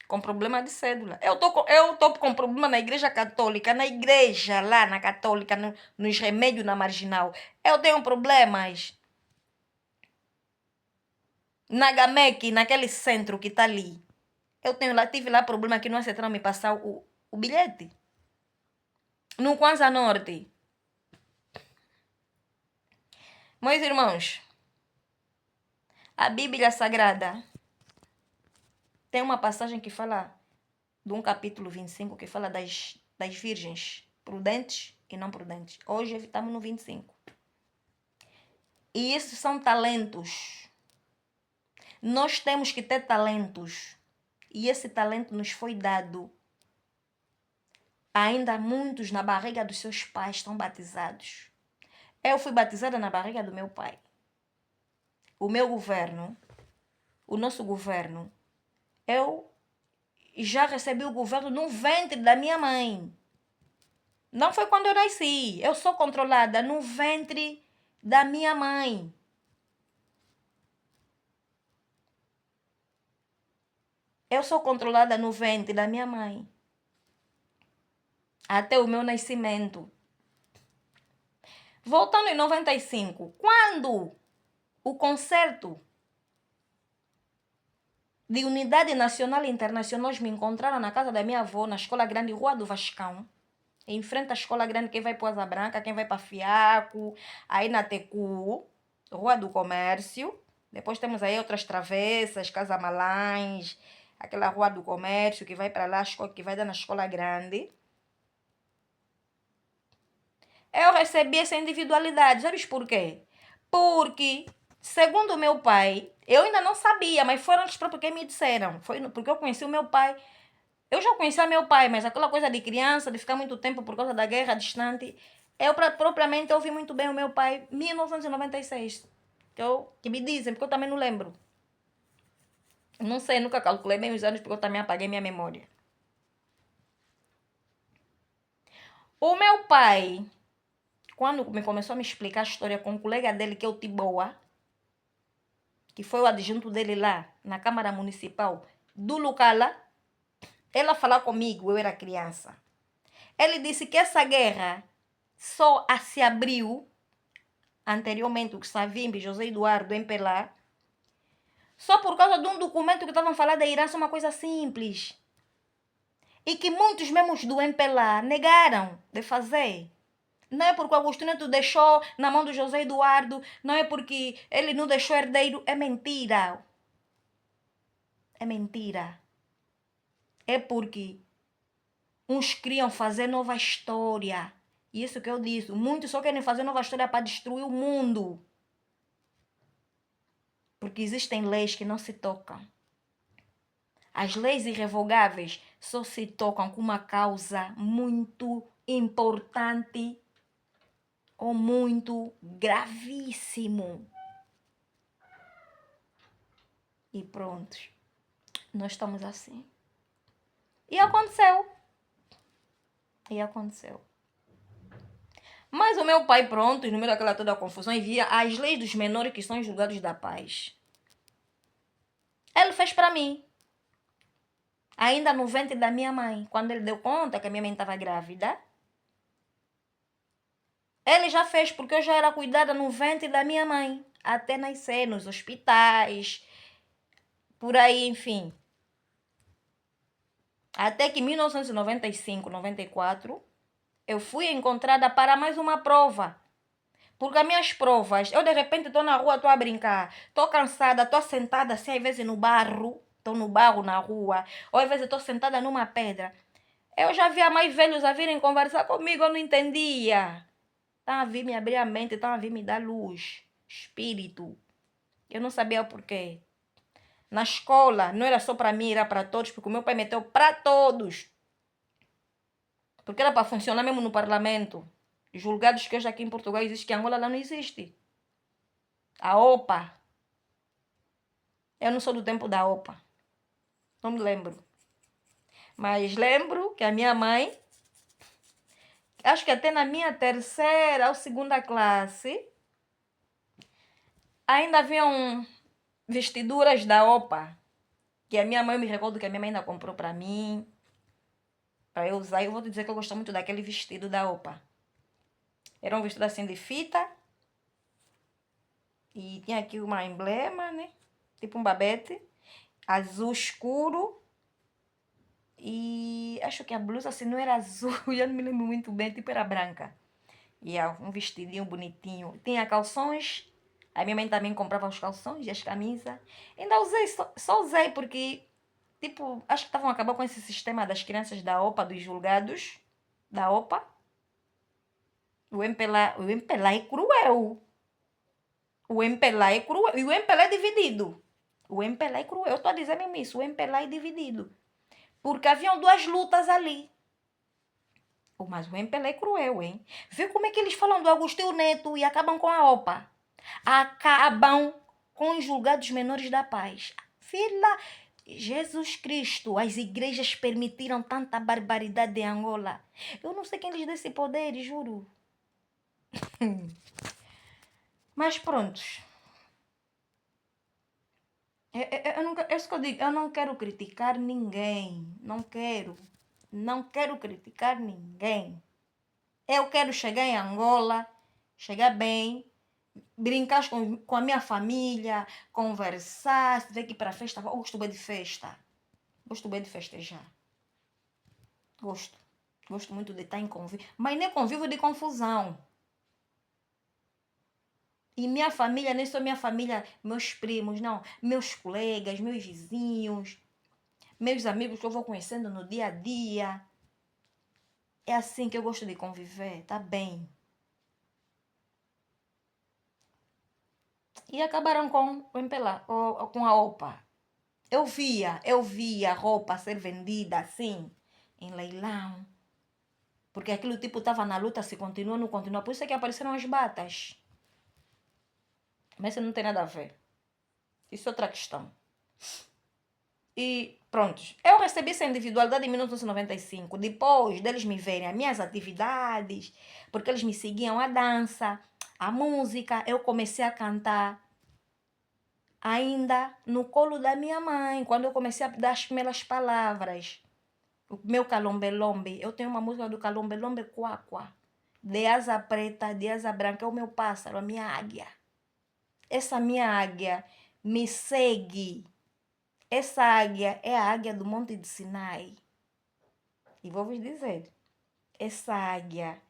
Speaker 1: Com problema de cédula. Eu tô com problema na igreja católica. Na igreja lá, na católica, nos remédios na marginal. Eu tenho problemas. Na Gamec, naquele centro que está ali. Tive lá problema que não aceitaram me passar o bilhete. No Kwanza Norte. Meus irmãos, a Bíblia Sagrada tem uma passagem que fala de um capítulo 25 que fala das virgens prudentes e não prudentes. Hoje estamos no 25. E esses são talentos. Nós temos que ter talentos. E esse talento nos foi dado. Ainda muitos na barriga dos seus pais estão batizados. Eu fui batizada na barriga do meu pai. O meu governo, o nosso governo, eu já recebi o governo no ventre da minha mãe. Não foi quando eu nasci. Eu sou controlada no ventre da minha mãe. Eu sou controlada no ventre da minha mãe. Até o meu nascimento. Voltando em 95, quando o concerto de Unidade Nacional e Internacional me encontraram na casa da minha avó, na Escola Grande, Rua do Vascão, em frente à Escola Grande, quem vai para Asa Branca, quem vai para Fiaco, aí na Tecu, Rua do Comércio. Depois temos aí outras travessas, Casa Malães, aquela Rua do Comércio que vai para lá, que vai dar na Escola Grande. Eu recebi essa individualidade. Sabes por quê? Porque, segundo o meu pai, eu ainda não sabia, mas foram eles próprios que me disseram. Foi porque eu conheci o meu pai. Eu já conhecia meu pai, mas aquela coisa de criança, de ficar muito tempo por causa da guerra distante, eu propriamente ouvi muito bem o meu pai em 1996. Que me dizem, porque eu também não lembro. Não sei, nunca calculei bem os anos, porque eu também apaguei minha memória. O meu pai, quando me começou a me explicar a história com um colega dele, que é o Tiboa, que foi o adjunto dele lá, na Câmara Municipal do Lucala, ela falou comigo, eu era criança. Ele disse que essa guerra só se abriu anteriormente, o Savimbi, José Eduardo, Empelá, só por causa de um documento que estavam falando da herança, uma coisa simples. E que muitos membros do MPLA negaram de fazer. Não é porque o Augusto Neto deixou na mão do José Eduardo, não é porque ele não deixou herdeiro. É mentira. É mentira. É porque uns queriam fazer nova história. Isso que eu disse. Muitos só querem fazer nova história para destruir o mundo. Porque existem leis que não se tocam. As leis irrevogáveis só se tocam com uma causa muito importante ou muito gravíssimo. E pronto, nós estamos assim. E aconteceu. Mas o meu pai, pronto, no meio daquela toda a confusão, e via as leis dos menores que são julgados da paz. Ele fez para mim. Ainda no ventre da minha mãe. Quando ele deu conta que a minha mãe estava grávida, ele já fez, porque eu já era cuidada no ventre da minha mãe. Até nascer, nos hospitais, por aí, enfim. Até que em 1995, 94, eu fui encontrada para mais uma prova. Porque as minhas provas, eu de repente estou na rua, estou a brincar, estou cansada, estou sentada assim, às vezes no barro, estou no barro na rua, ou às vezes estou sentada numa pedra. Eu já via mais velhos a virem conversar comigo, eu não entendia. Estão a vir me abrir a mente, estão a vir me dar luz, espírito. Eu não sabia o porquê. Na escola, não era só para mim, era para todos, porque o meu pai meteu para todos. Porque era para funcionar mesmo no parlamento. Julgados que hoje aqui em Portugal existe, que em Angola lá não existe. A OPA. Eu não sou do tempo da OPA. Não me lembro. Mas lembro que a minha mãe, acho que até na minha terceira ou segunda classe, ainda haviam vestiduras da OPA. Que a minha mãe, me recordo que a minha mãe ainda comprou para mim. Para eu usar. Eu vou te dizer que eu gosto muito daquele vestido da OPA. Era um vestido assim de fita. E tinha aqui uma emblema, né? Tipo um babete. Azul escuro. E acho que a blusa assim não era azul. Eu não me lembro muito bem. Tipo era branca. E um vestidinho bonitinho. Tinha calções. A minha mãe também comprava os calções e as camisas. Ainda usei, só usei porque, tipo, acho que estavam acabando com esse sistema das crianças da OPA, dos julgados da OPA. O MPLA é cruel. O MPLA é cruel. E o MPLA é dividido. O MPLA é cruel. Eu estou a dizer mesmo isso. O MPLA é dividido. Porque haviam duas lutas ali. Mas o MPLA é cruel, hein? Vê como é que eles falam do Agostinho Neto e acabam com a OPA. Acabam com os julgados menores da paz. Fila, Jesus Cristo, as igrejas permitiram tanta barbaridade em Angola. Eu não sei quem lhes dá esse poder, juro. Mas prontos. É isso que eu digo, eu não quero criticar ninguém. Não quero. Não quero criticar ninguém. Eu quero chegar em Angola, chegar bem, brincar com a minha família, conversar, se tiver que ir para festa. Eu gosto bem de festa. Gosto bem de festejar. Gosto. Gosto muito de estar em convívio. Mas nem convívio de confusão. E minha família, nem só minha família, meus primos, não. Meus colegas, meus vizinhos, meus amigos que eu vou conhecendo no dia a dia. É assim que eu gosto de conviver, tá bem. E acabaram com o MPLA, com a OPA. Eu via roupa ser vendida assim, em leilão. Porque aquilo tipo estava na luta, se continua ou não continua. Por isso é que apareceram as batas. Mas isso não tem nada a ver. Isso é outra questão. E pronto. Eu recebi essa individualidade em 1995. Depois deles me verem as minhas atividades, porque eles me seguiam a dança, a música. Eu comecei a cantar ainda no colo da minha mãe. Quando eu comecei a dar as primeiras palavras. O meu calombelombe. Eu tenho uma música do calombelombe Quaqua. De asa preta, de asa branca. É o meu pássaro, a minha águia. Essa minha águia me segue. Essa águia é a águia do Monte de Sinai. E vou vos dizer, essa águia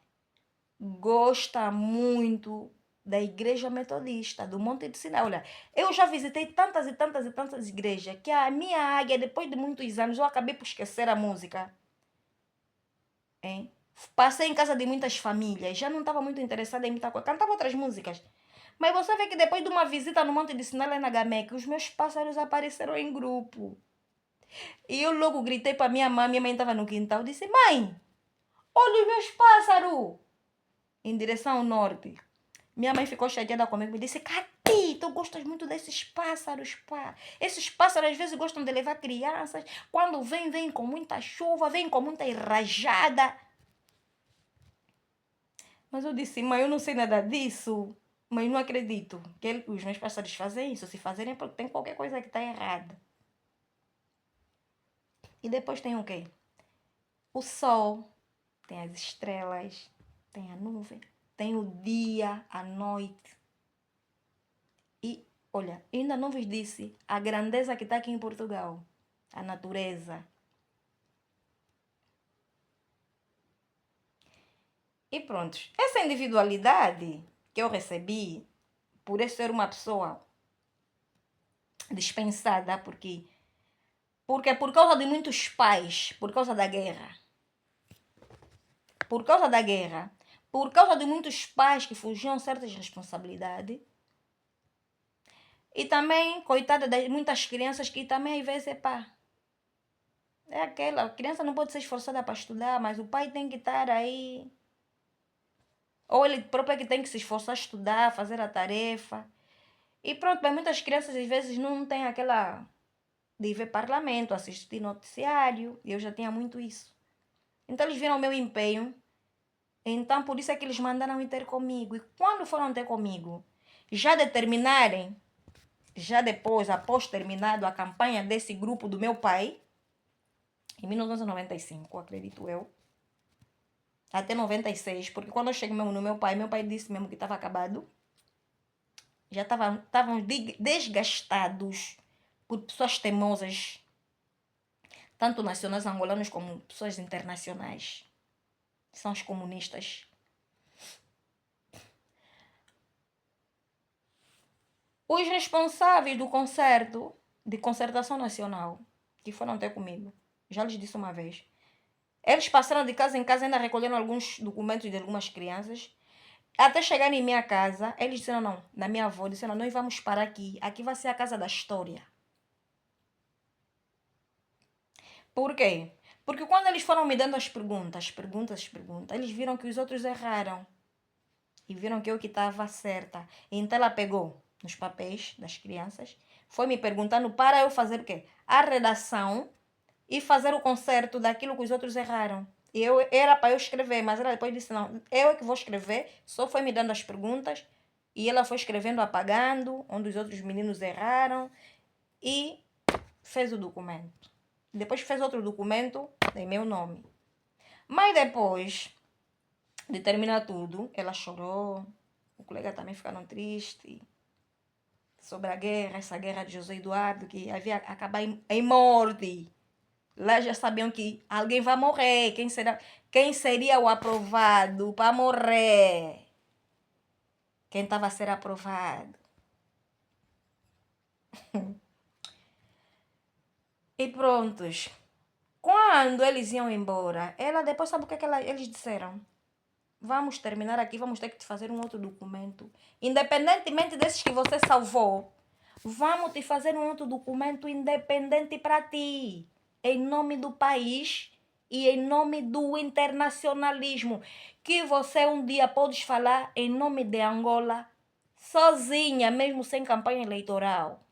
Speaker 1: gosta muito da igreja metodista, do Monte de Sinai. Olha, eu já visitei tantas e tantas e tantas igrejas que a minha águia, depois de muitos anos, eu acabei por esquecer a música. Hein? Passei em casa de muitas famílias, já não estava muito interessada em muita coisa. Cantava outras músicas. Mas você vê que depois de uma visita no Monte de Sinai, lá na Gamec, os meus pássaros apareceram em grupo. E eu logo gritei para minha mãe estava no quintal, disse, mãe, olha os meus pássaros. em direção ao norte. Minha mãe ficou chateada comigo e disse: Cati, tu gostas muito desses pássaros, pá. Esses pássaros às vezes gostam de levar crianças. Quando vem com muita chuva, vem com muita rajada. Mas eu disse: mãe, eu não sei nada disso. Mas não acredito que os meus pássaros fazem isso. Se fazerem é porque tem qualquer coisa que está errada. E depois tem o quê? O sol, tem as estrelas, tem a nuvem, tem o dia, a noite. E, olha, ainda não vos disse a grandeza que está aqui em Portugal. A natureza. E pronto. Essa individualidade que eu recebi por eu ser uma pessoa dispensada, porque por causa de muitos pais, por causa da guerra, por causa de muitos pais que fugiam certas responsabilidades, e também, coitada de muitas crianças que também às vezes, pá, é aquela, a criança não pode ser esforçada para estudar, mas o pai tem que estar aí, ou ele próprio é que tem que se esforçar a estudar, fazer a tarefa. E pronto, mas muitas crianças às vezes não têm aquela de ver parlamento, assistir noticiário, e eu já tinha muito isso. Então eles viram o meu empenho, então por isso é que eles mandaram ir ter comigo. E quando foram ter comigo, já determinarem, já depois, após terminado a campanha desse grupo do meu pai, em 1995, acredito eu, até 96, porque quando eu cheguei mesmo no meu pai disse mesmo que estava acabado. Já estavam desgastados por pessoas teimosas, tanto nacionais angolanos como pessoas internacionais. São os comunistas. Os responsáveis do concerto, de concertação nacional, que foram ter comigo, já lhes disse uma vez, eles passaram de casa em casa, ainda recolheram alguns documentos de algumas crianças. Até chegar em minha casa, eles disseram não, na minha avó, disseram, nós vamos parar aqui. Aqui vai ser a casa da história. Por quê? Porque quando eles foram me dando as perguntas, eles viram que os outros erraram. E viram que eu que estava certa. Então ela pegou nos papéis das crianças, foi me perguntando para eu fazer o quê? A redação e fazer o conserto daquilo que os outros erraram. E era para eu escrever, mas ela depois disse, não, eu é que vou escrever, só foi me dando as perguntas, e ela foi escrevendo, apagando, onde os outros meninos erraram, e fez o documento. Depois fez outro documento em meu nome. Mas depois de terminar tudo, ela chorou, o colega também ficaram tristes sobre a guerra, essa guerra de José Eduardo, que havia acabado em morte. Lá já sabiam que alguém vai morrer. Quem seria o aprovado para morrer? Quem estava a ser aprovado. E prontos. Quando eles iam embora, ela depois sabe o que, eles disseram? Vamos terminar aqui, vamos ter que te fazer um outro documento. Independentemente desses que você salvou, vamos te fazer um outro documento independente para ti. Em nome do país e em nome do internacionalismo. Que você um dia pode falar em nome de Angola, sozinha, mesmo sem campanha eleitoral.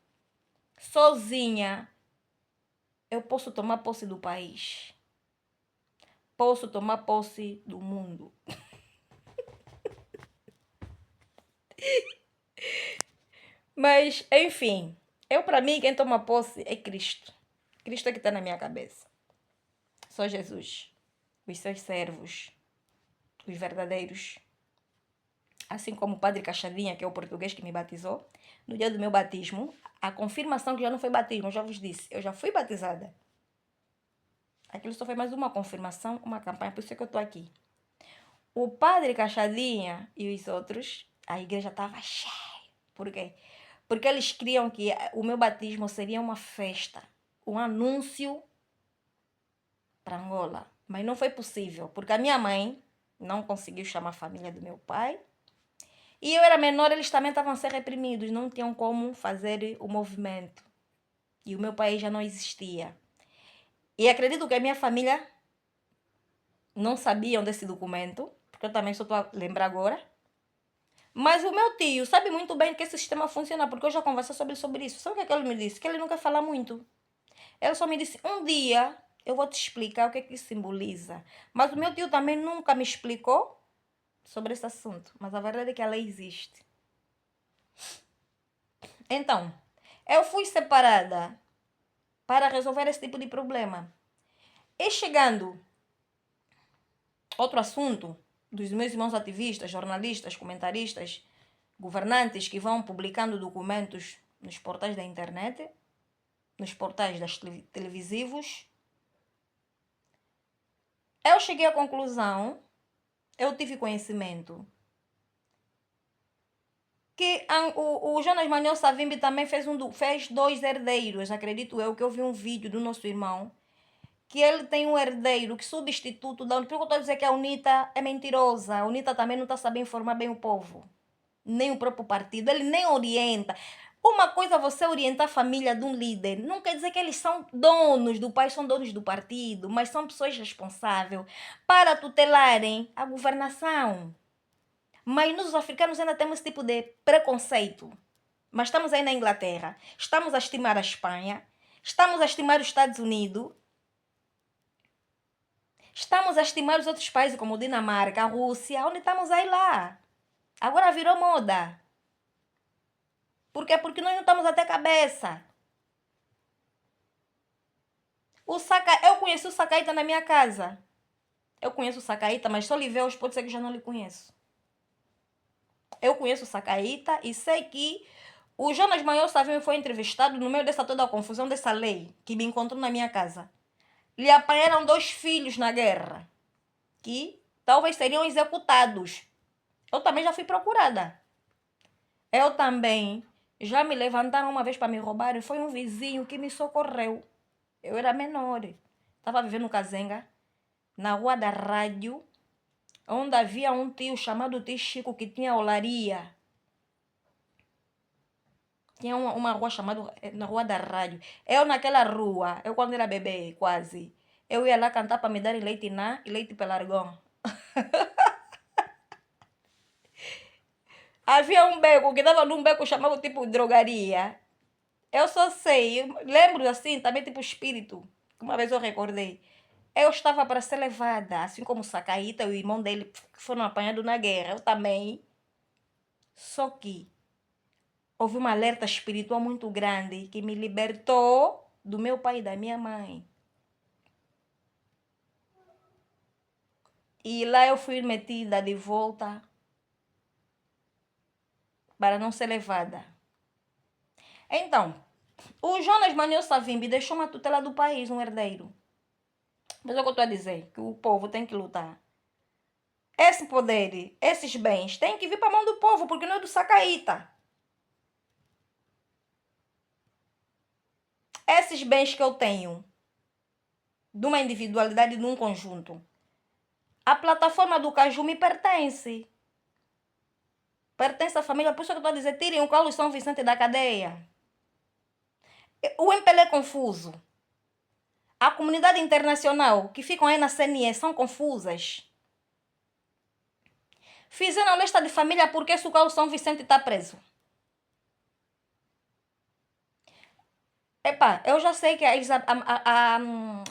Speaker 1: Sozinha, eu posso tomar posse do país. Posso tomar posse do mundo. Mas, enfim, para mim, quem toma posse é Cristo. Cristo é que está na minha cabeça. Só Jesus. Os seus servos. Os verdadeiros. Assim como o Padre Cachadinha, que é o português que me batizou. No dia do meu batismo, a confirmação que já não foi batismo, eu já vos disse, eu já fui batizada. Aquilo só foi mais uma confirmação, uma campanha, por isso é que eu estou aqui. O Padre Cachadinha e os outros, a igreja estava cheia. Por quê? Porque eles criam que o meu batismo seria uma festa, um anúncio para Angola. Mas não foi possível, porque a minha mãe não conseguiu chamar a família do meu pai. E eu era menor, eles também estavam a ser reprimidos, não tinham como fazer o movimento. E o meu pai já não existia. E acredito que a minha família não sabiam desse documento, porque eu também só estou a lembrar agora. Mas o meu tio sabe muito bem que esse sistema funciona, porque eu já conversei sobre isso. Sabe o que ele me disse? Que ele nunca fala muito. Ele só me disse, um dia eu vou te explicar o que é que isso simboliza. Mas o meu tio também nunca me explicou sobre esse assunto. Mas a verdade é que a lei existe. Então, eu fui separada para resolver esse tipo de problema. E chegando outro assunto dos meus irmãos ativistas, jornalistas, comentaristas, governantes que vão publicando documentos nos portais da internet, nos portais televisivos, eu cheguei à conclusão, eu tive conhecimento, que o Jonas Manuel Savimbi também fez 2 herdeiros, acredito eu, que eu vi um vídeo do nosso irmão, que ele tem um herdeiro que substituto da UNITA. Por que eu estou a dizer que a UNITA é mentirosa? A UNITA também não está sabendo informar bem o povo. Nem o próprio partido. Ele nem orienta. Uma coisa é você orientar a família de um líder. Não quer dizer que eles são donos do país, são donos do partido, mas são pessoas responsáveis para tutelarem a governação. Mas nós, os africanos, ainda temos esse tipo de preconceito. Mas estamos aí na Inglaterra. Estamos a estimar a Espanha. Estamos a estimar os Estados Unidos. Estamos a estimar os outros países como Dinamarca, a Rússia, onde estamos aí lá. Agora virou moda. Por quê? Porque nós não estamos até cabeça. Eu conheci o Sacaíta na minha casa. Eu conheço o Sacaíta, mas só lhe ver hoje pode ser que já não lhe conheço. Eu conheço o Sacaíta e sei que o Jonas Manuel Savimbi foi entrevistado no meio dessa toda a confusão dessa lei que me encontrou na minha casa. Lhe apanharam 2 filhos na guerra, que talvez seriam executados. Eu também já fui procurada. Eu também já me levantaram uma vez para me roubar e foi um vizinho que me socorreu. Eu era menor. Estava vivendo no Kazenga, na Rua da Rádio, onde havia um tio chamado tio Chico que tinha olaria. Tinha uma rua chamada na Rua da Rádio. Eu naquela rua, eu quando era bebê quase, eu ia lá cantar para me dar leite na e leite pelargão. Havia um beco que dava num beco chamado tipo drogaria. Eu só sei, lembro assim, também tipo espírito. Uma vez eu recordei. Eu estava para ser levada, assim como o Sacaíta e o irmão dele que foram apanhados na guerra. Eu também. Só que houve uma alerta espiritual muito grande que me libertou do meu pai e da minha mãe. E lá eu fui metida de volta para não ser levada. Então, o Jonas Manuel Savimbi deixou uma tutela do país, um herdeiro. Mas é o que eu estou a dizer, que o povo tem que lutar. Esse poder, esses bens, tem que vir para a mão do povo, porque não é do Sacaíta. Esses bens que eu tenho, de uma individualidade, de um conjunto, a plataforma do Caju me pertence. Pertence à família, por isso que eu estou a dizer, tirem o Carlos São Vicente da cadeia. O MPLA é confuso. A comunidade internacional que ficam aí na CNE são confusas. Fizeram a lista de família porque o Carlos São Vicente está preso. Epá, eu já sei que a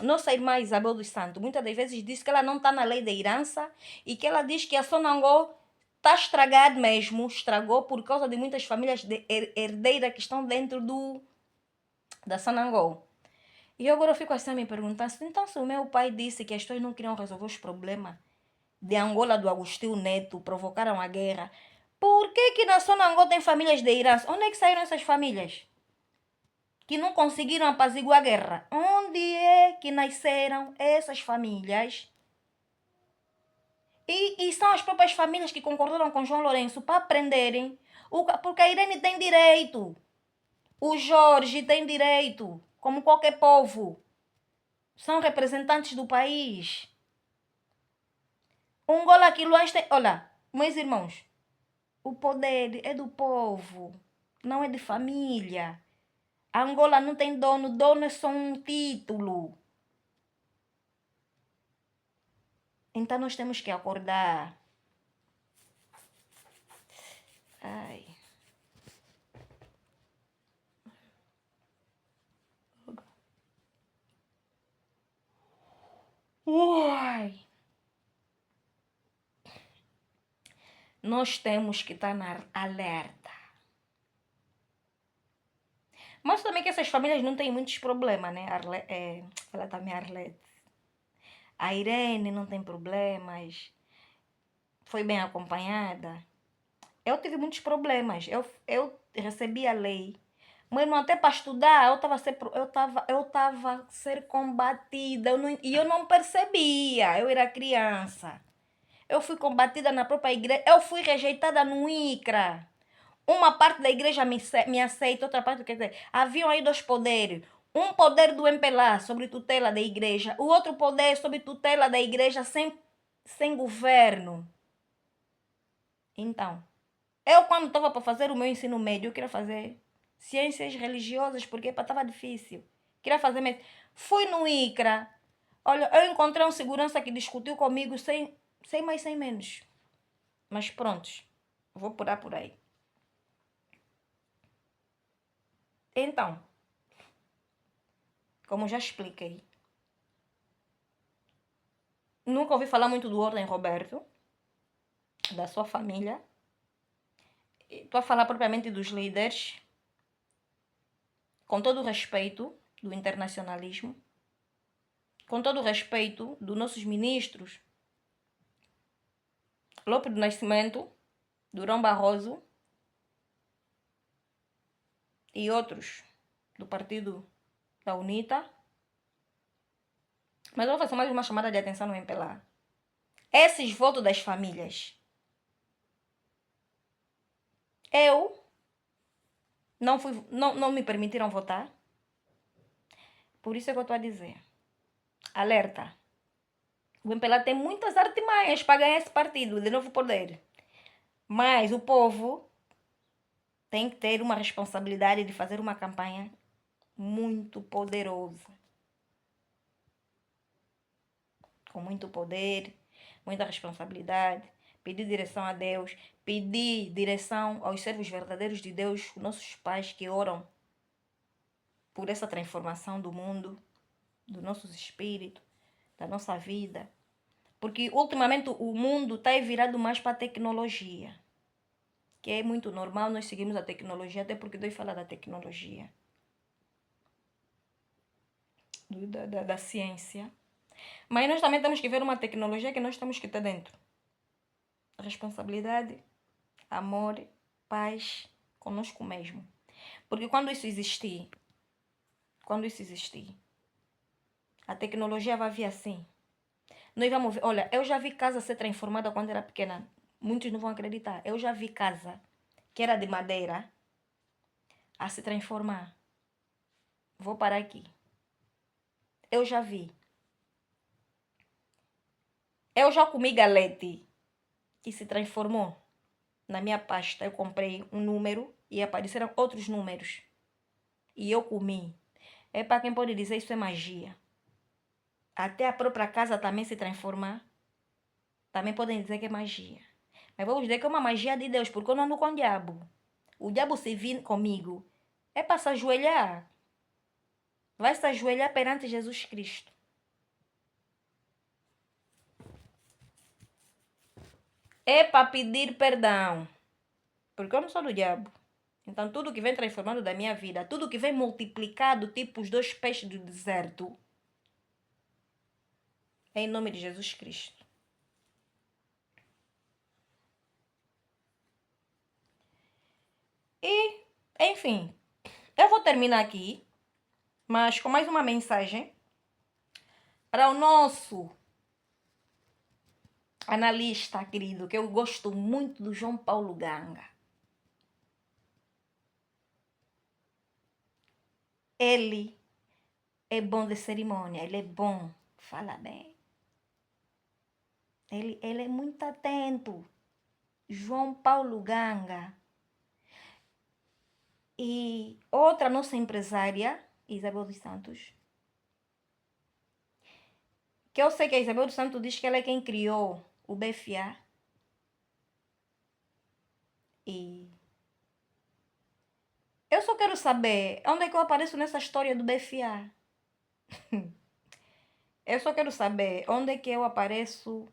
Speaker 1: nossa irmã Isabel dos Santos muitas das vezes diz que ela não está na lei da herança e que ela diz que a Sonangol está estragado mesmo, estragou por causa de muitas famílias herdeiras que estão dentro da Sonangol. E agora eu fico assim a me perguntar, então se o meu pai disse que as pessoas não queriam resolver os problemas de Angola do Agostinho Neto, provocaram a guerra, por que na Sonangol tem famílias de herança? Onde é que saíram essas famílias? Que não conseguiram apaziguar a guerra. Onde é que nasceram essas famílias? E são as próprias famílias que concordaram com João Lourenço para prenderem, porque a Irene tem direito, o Jorge tem direito, como qualquer povo. São representantes do país. Um Gola Quiluães tem... Olha, meus irmãos, o poder é do povo, não é de família. A Angola não tem dono, dono é só um título. Então nós temos que acordar. Nós temos que estar na alerta. Mas também que essas famílias não têm muitos problemas, né? Ela também Arlete. A Irene não tem problemas. Foi bem acompanhada. Eu tive muitos problemas. Eu recebi a lei. Mas não, até para estudar, eu tava a ser combatida. E eu não percebia. Eu era criança. Eu fui combatida na própria igreja. Eu fui rejeitada no ICRA. Uma parte da igreja me aceita, outra parte, quer dizer, haviam aí dois poderes. Um poder do MPLA sobre tutela da igreja, o outro poder sobre tutela da igreja sem governo. Então, eu quando estava para fazer o meu ensino médio, eu queria fazer ciências religiosas, porque estava difícil. Queria fazer medicina. Fui no ICRA. Olha, eu encontrei um segurança que discutiu comigo sem mais, sem menos. Mas prontos, vou parar por aí. Então, como já expliquei, nunca ouvi falar muito do Ordem Roberto, da sua família. Estou a falar propriamente dos líderes, com todo o respeito do internacionalismo, com todo o respeito dos nossos ministros, Lopes do Nascimento, Durão Barroso e outros do partido da UNITA. Mas eu vou fazer mais uma chamada de atenção no MPLA. Esses votos das famílias, não me permitiram votar. Por isso é que eu estou a dizer. Alerta. O MPLA tem muitas artimanhas para ganhar esse partido de novo poder. Mas o povo tem que ter uma responsabilidade de fazer uma campanha muito poderosa. Com muito poder, muita responsabilidade. Pedir direção a Deus. Pedir direção aos servos verdadeiros de Deus, nossos pais que oram por essa transformação do mundo, dos nossos espíritos, da nossa vida. Porque ultimamente o mundo está virado mais para a tecnologia. Que é muito normal, nós seguimos a tecnologia, até porque Deus fala da tecnologia. Da ciência. Mas nós também temos que ver uma tecnologia que nós temos que ter dentro. Responsabilidade, amor, paz conosco mesmo. Porque quando isso existir, a tecnologia vai vir assim. Nós vamos ver, olha, eu já vi casa ser transformada quando era pequena. Muitos não vão acreditar. Eu já vi casa que era de madeira a se transformar. Vou parar aqui. Eu já vi. Eu já comi galete que se transformou. Na minha pasta eu comprei um número e apareceram outros números. E eu comi. É para quem pode dizer isso é magia. Até a própria casa também se transformar. Também podem dizer que é magia. Mas vou dizer que é uma magia de Deus, porque eu não ando com o diabo. O diabo se vir comigo é para se ajoelhar. Vai se ajoelhar perante Jesus Cristo. É para pedir perdão. Porque eu não sou do diabo. Então tudo que vem transformando da minha vida, tudo que vem multiplicado, tipo os 2 peixes do deserto, é em nome de Jesus Cristo. E, enfim, eu vou terminar aqui, mas com mais uma mensagem para o nosso analista querido, que eu gosto muito do João Paulo Ganga. Ele é bom de cerimônia, ele é bom, fala bem. Ele é muito atento. João Paulo Ganga. E outra nossa empresária, Isabel dos Santos. Que eu sei que a Isabel dos Santos diz que ela é quem criou o BFA. E eu só quero saber onde é que eu apareço nessa história do BFA. Eu só quero saber onde é que eu apareço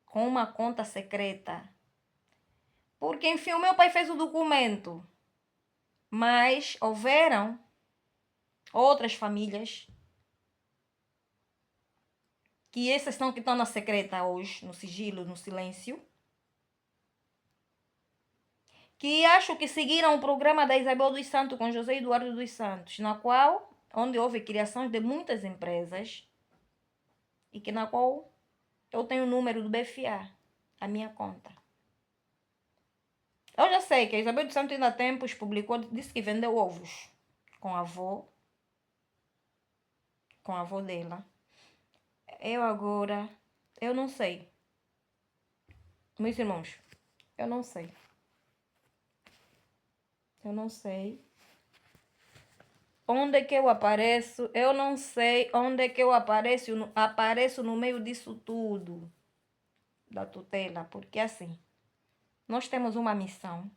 Speaker 1: com uma conta secreta Porque, enfim, o meu pai fez o documento. Mas houveram outras famílias que essas são que estão na secreta hoje, no sigilo, no silêncio, que acho que seguiram o programa da Isabel dos Santos com José Eduardo dos Santos, na qual, onde houve criação de muitas empresas, e que na qual eu tenho o número do BFA, a minha conta. Eu já sei que a Isabel dos Santos ainda há tempos publicou, disse que vendeu ovos com a avó dela. Eu não sei. Meus irmãos, eu não sei. Eu não sei onde é que eu apareço. Eu não sei onde é que eu apareço no meio disso tudo. Da tutela. Porque assim, nós temos uma missão.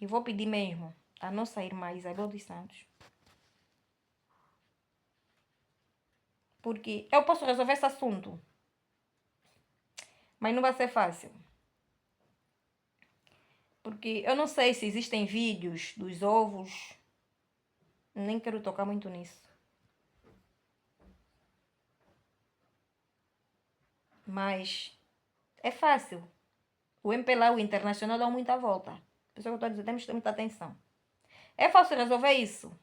Speaker 1: E vou pedir mesmo a nossa irmã Isabel dos Santos. Porque eu posso resolver esse assunto. Mas não vai ser fácil. Porque eu não sei se existem vídeos dos ovos. Nem quero tocar muito nisso. Mas é fácil. O MPLA, o internacional, dá muita volta. Por isso que eu estou a dizer, temos que ter muita atenção. É fácil resolver isso.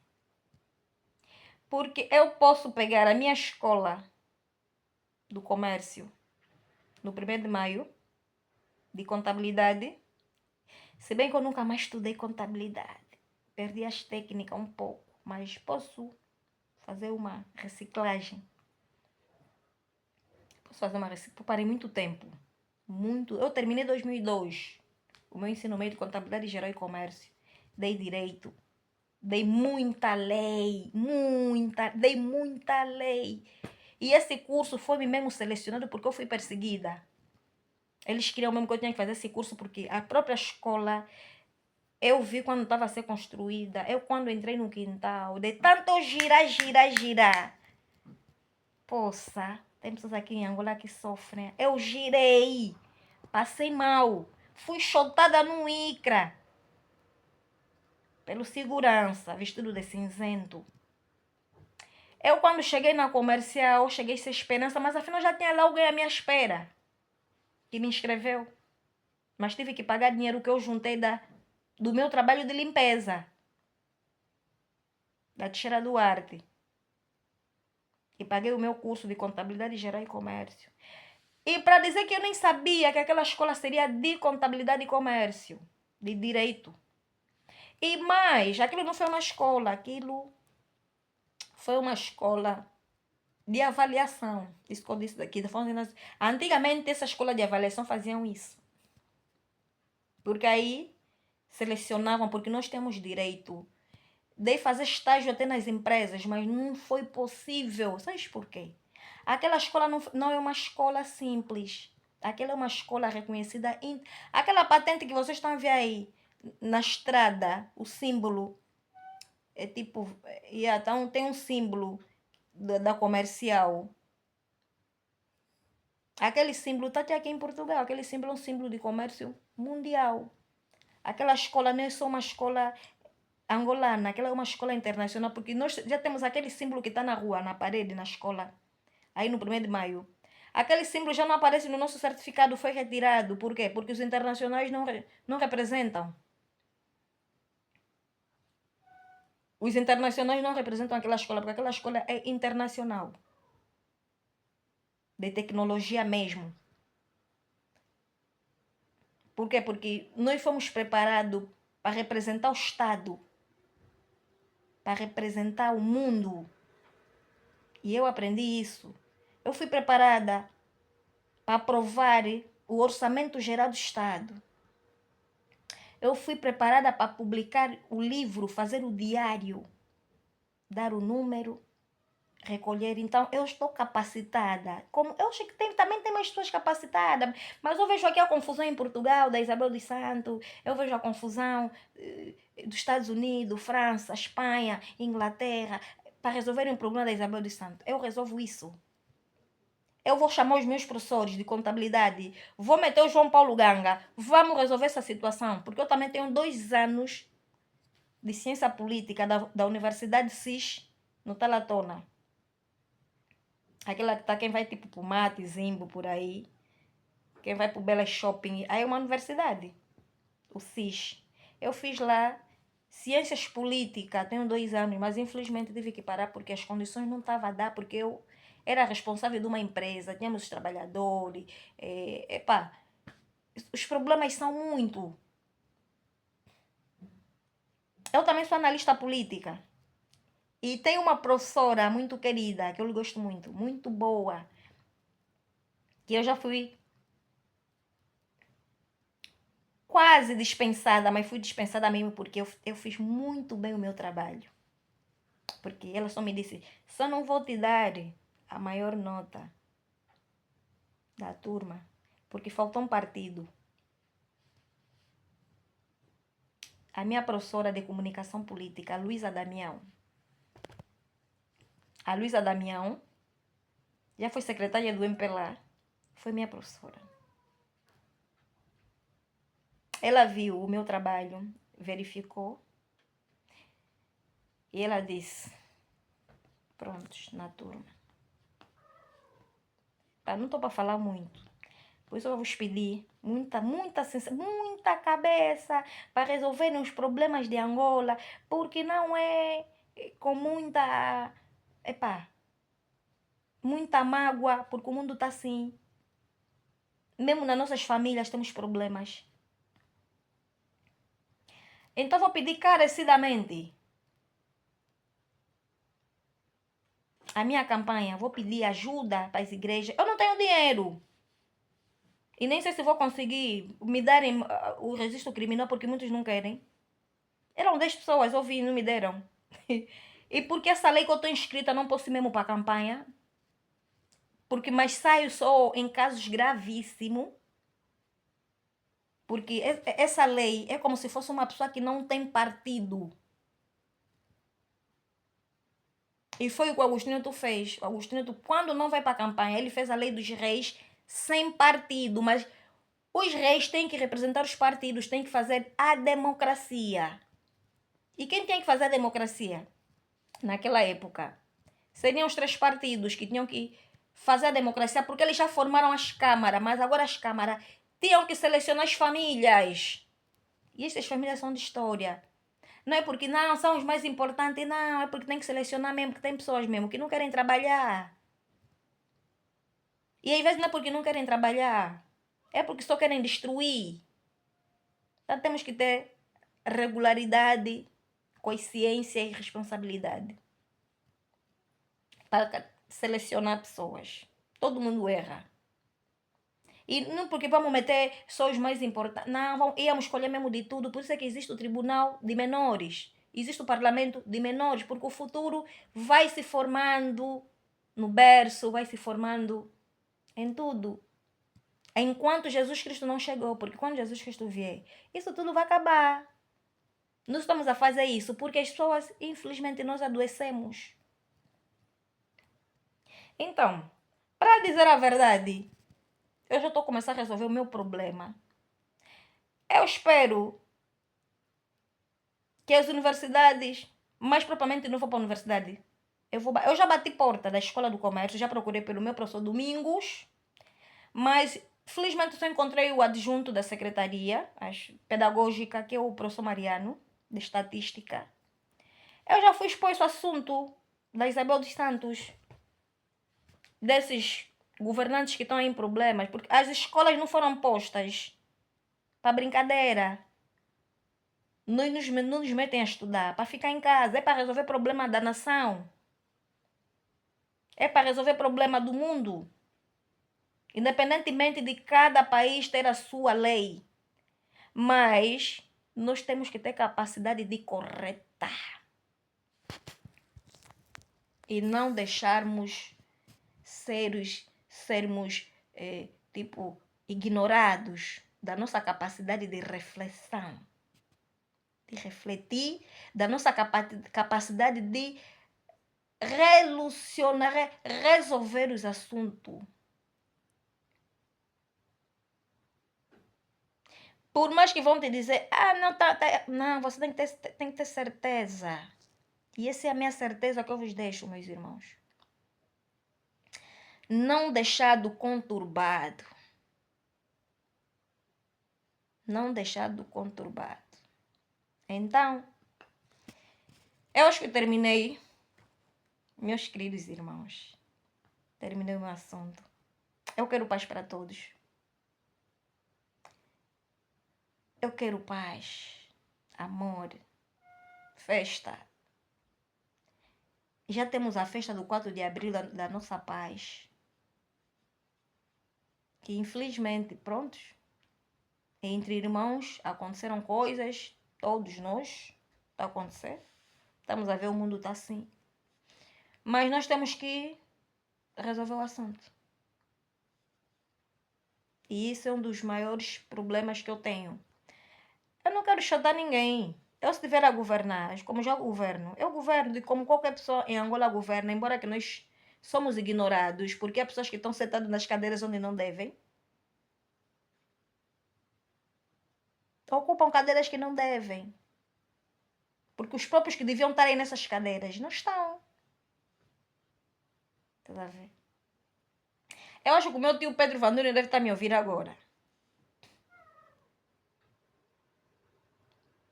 Speaker 1: Porque eu posso pegar a minha escola do comércio no 1º de maio, de contabilidade. Se bem que eu nunca mais estudei contabilidade. Perdi as técnicas um pouco, mas posso fazer uma reciclagem. Parei muito tempo. Eu terminei em 2002. O meu ensino médio de contabilidade geral e comércio. Dei direito. Dei muita lei. Dei muita lei. E esse curso foi mesmo selecionado porque eu fui perseguida. Eles queriam mesmo que eu tinha que fazer esse curso porque a própria escola, eu vi quando estava a ser construída, eu quando entrei no quintal, de tanto girar. Poxa, tem pessoas aqui em Angola que sofrem. Eu girei, passei mal, fui chotada no ICRA pelo segurança, vestido de cinzento. Eu quando cheguei na comercial, cheguei sem esperança, mas afinal já tinha lá alguém à minha espera que me inscreveu. Mas tive que pagar dinheiro que eu juntei do meu trabalho de limpeza. Da Teixeira Duarte. E paguei o meu curso de contabilidade geral e comércio. E para dizer que eu nem sabia que aquela escola seria de contabilidade e comércio. De direito. E mais, aquilo não foi uma escola. Aquilo foi uma escola de avaliação. Isso que eu disse daqui. Antigamente, essa escola de avaliação faziam isso. Porque aí selecionavam, porque nós temos direito. Dei fazer estágio até nas empresas, mas não foi possível. Sabe por quê? Aquela escola não é uma escola simples. Aquela é uma escola reconhecida. Aquela patente que vocês estão a ver aí na estrada, o símbolo, é tipo... Então tem um símbolo da comercial. Aquele símbolo está aqui em Portugal. Aquele símbolo é um símbolo de comércio mundial. Aquela escola não é só uma escola angolana, aquela é uma escola internacional, porque nós já temos aquele símbolo que está na rua, na parede, na escola, aí no 1º de maio. Aquele símbolo já não aparece no nosso certificado, foi retirado. Por quê? Porque os internacionais não representam. Os internacionais não representam aquela escola, porque aquela escola é internacional. De tecnologia mesmo. Por quê? Porque nós fomos preparados para representar o Estado. Para representar o mundo. E eu aprendi isso. Eu fui preparada para aprovar o Orçamento Geral do Estado. Eu fui preparada para publicar o livro, fazer o diário, dar o número, recolher. Então, eu estou capacitada. Como eu acho que também tem mais pessoas capacitadas, mas eu vejo aqui a confusão em Portugal, da Isabel dos Santos, eu vejo a confusão dos Estados Unidos, França, Espanha, Inglaterra, para resolverem o problema da Isabel dos Santos. Eu resolvo isso. Eu vou chamar os meus professores de contabilidade, vou meter o João Paulo Ganga, vamos resolver essa situação, porque eu também tenho 2 anos de ciência política da Universidade CIS, no Talatona. Aquela que tá, quem vai tipo pro Mate, Zimbo, por aí, quem vai pro Bela Shopping, aí é uma universidade, o CIS. Eu fiz lá ciências políticas, tenho 2 anos, mas infelizmente tive que parar porque as condições não estavam a dar, porque eu era responsável de uma empresa, tínhamos os trabalhadores, os problemas são muito. Eu também sou analista política. E tem uma professora muito querida, que eu gosto muito, muito boa, que eu já fui quase dispensada, mas fui dispensada mesmo porque eu fiz muito bem o meu trabalho. Porque ela só me disse, só não vou te dar a maior nota da turma, porque faltou um partido. A minha professora de comunicação política, Luísa Damião. A Luísa Damião já foi secretária do MPLA, foi minha professora. Ela viu o meu trabalho, verificou, e ela disse, prontos, na turma. Não estou para falar muito. Por isso eu vos pedir muita cabeça para resolverem os problemas de Angola, porque não é com muita mágoa, porque o mundo está assim. Mesmo nas nossas famílias temos problemas. Então vou pedir carecidamente a minha campanha, vou pedir ajuda para as igrejas. Eu não tenho dinheiro. E nem sei se vou conseguir me darem o registro criminal, porque muitos não querem. Eram 10 pessoas, ouvi e não me deram. E porque essa lei que eu estou inscrita não posso ir mesmo para a campanha. Mas saio só em casos gravíssimos. Porque essa lei é como se fosse uma pessoa que não tem partido. E foi o que o Agostinho Neto fez. O Agostinho Neto, quando não vai para a campanha, ele fez a lei dos reis sem partido. Mas os reis têm que representar os partidos, têm que fazer a democracia. E quem tem que fazer a democracia? Naquela época, seriam os 3 partidos que tinham que fazer a democracia, porque eles já formaram as câmaras, mas agora as câmaras tinham que selecionar as famílias. E essas famílias são de história. Não é porque não são os mais importantes, não, é porque tem que selecionar mesmo, que tem pessoas mesmo que não querem trabalhar. E às vezes não é porque não querem trabalhar, é porque só querem destruir. Então temos que ter regularidade, consciência e responsabilidade para selecionar pessoas. Todo mundo erra. E não porque vamos meter só os mais importantes. Não, íamos escolher mesmo de tudo. Por isso é que existe o tribunal de menores. Existe o parlamento de menores. Porque o futuro vai se formando no berço, vai se formando em tudo. Enquanto Jesus Cristo não chegou. Porque quando Jesus Cristo vier, isso tudo vai acabar. Nós estamos a fazer isso porque as pessoas, infelizmente, nós adoecemos. Então, para dizer a verdade, eu já estou a começar a resolver o meu problema. Eu espero que as universidades, mais propriamente não vou para a universidade. Eu já bati porta da Escola do Comércio, já procurei pelo meu professor Domingos, mas felizmente só encontrei o adjunto da secretaria pedagógica, que é o professor Mariano, de estatística. Eu já fui expor esse assunto da Isabel dos Santos, desses governantes que estão em problemas, porque as escolas não foram postas para brincadeira. Não nos metem a estudar para ficar em casa. É para resolver problema da nação. É para resolver problema do mundo. Independentemente de cada país ter a sua lei. Mas nós temos que ter capacidade de corretar. E não deixarmos sermos ignorados da nossa capacidade de reflexão. De refletir, da nossa capacidade de resolver os assuntos. Por mais que vão te dizer, não, não, você tem que ter certeza. E essa é a minha certeza que eu vos deixo, meus irmãos. Não deixado conturbado. Não deixado conturbado. Então, eu acho que terminei, meus queridos irmãos. Terminei o meu assunto. Eu quero paz para todos. Eu quero paz, amor, festa. Já temos a festa do 4 de abril da nossa paz. Que infelizmente, prontos, entre irmãos aconteceram coisas, todos nós, está a acontecer. Estamos a ver, o mundo está assim. Mas nós temos que resolver o assunto. E isso é um dos maiores problemas que eu tenho. Eu não quero chatear ninguém. Eu, se estiver a governar, como já governo, eu governo e como qualquer pessoa em Angola governa, embora que nós somos ignorados, porque há pessoas que estão sentadas nas cadeiras onde não devem. Ocupam cadeiras que não devem. Porque os próprios que deviam estar aí nessas cadeiras não estão. Estás a ver? Eu acho que o meu tio Pedro Vanduri deve estar me ouvindo agora.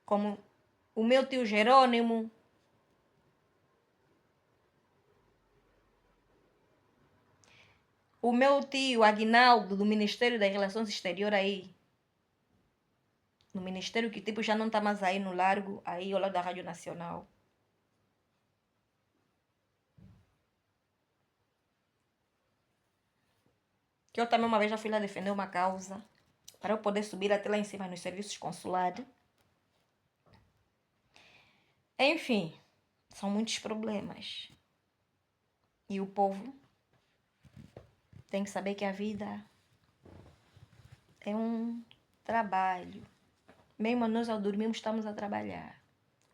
Speaker 1: Como o meu tio Jerônimo. O meu tio Aguinaldo, do Ministério das Relações Exteriores aí. No Ministério que tipo já não está mais aí no Largo, aí ao lado da Rádio Nacional. Que eu também uma vez já fui lá defender uma causa. Para eu poder subir até lá em cima nos serviços consulares. Enfim, são muitos problemas. E o povo tem que saber que a vida é um trabalho. Mesmo nós ao dormirmos estamos a trabalhar.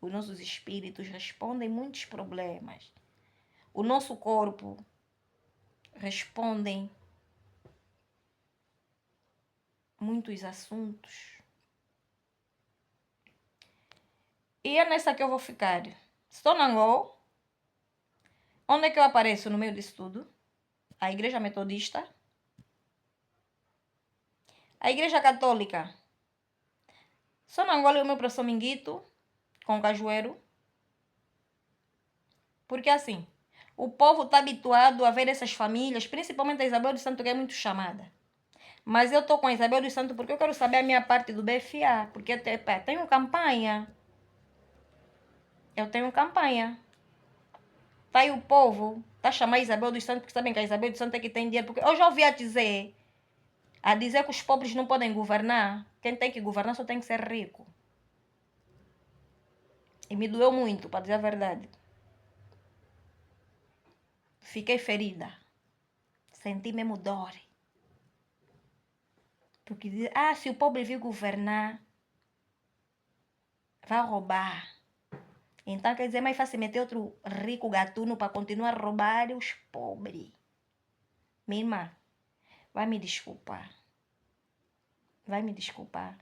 Speaker 1: Os nossos espíritos respondem muitos problemas. O nosso corpo responde muitos assuntos. E é nessa que eu vou ficar. Estou na Angola. Onde é que eu apareço no meio disso tudo? A Igreja Metodista. A Igreja Católica. Só na Angola é o meu professor Minguito, com Cajueiro. Porque assim, o povo está habituado a ver essas famílias, principalmente a Isabel dos Santos, que é muito chamada. Mas eu estou com a Isabel dos Santos porque eu quero saber a minha parte do BFA. Porque eu tenho campanha. Eu tenho campanha. Tá aí o povo, tá chamando a Isabel dos Santos, porque sabem que a Isabel dos Santos é que tem dinheiro. Porque eu já ouvi a dizer que os pobres não podem governar. Quem tem que governar só tem que ser rico. E me doeu muito, para dizer a verdade. Fiquei ferida. Senti mesmo dor. Porque diz, se o pobre vir governar, vai roubar. Então quer dizer, é mais fácil meter outro rico gatuno para continuar a roubar os pobres. Minha irmã, vai me desculpar. Vai me desculpar.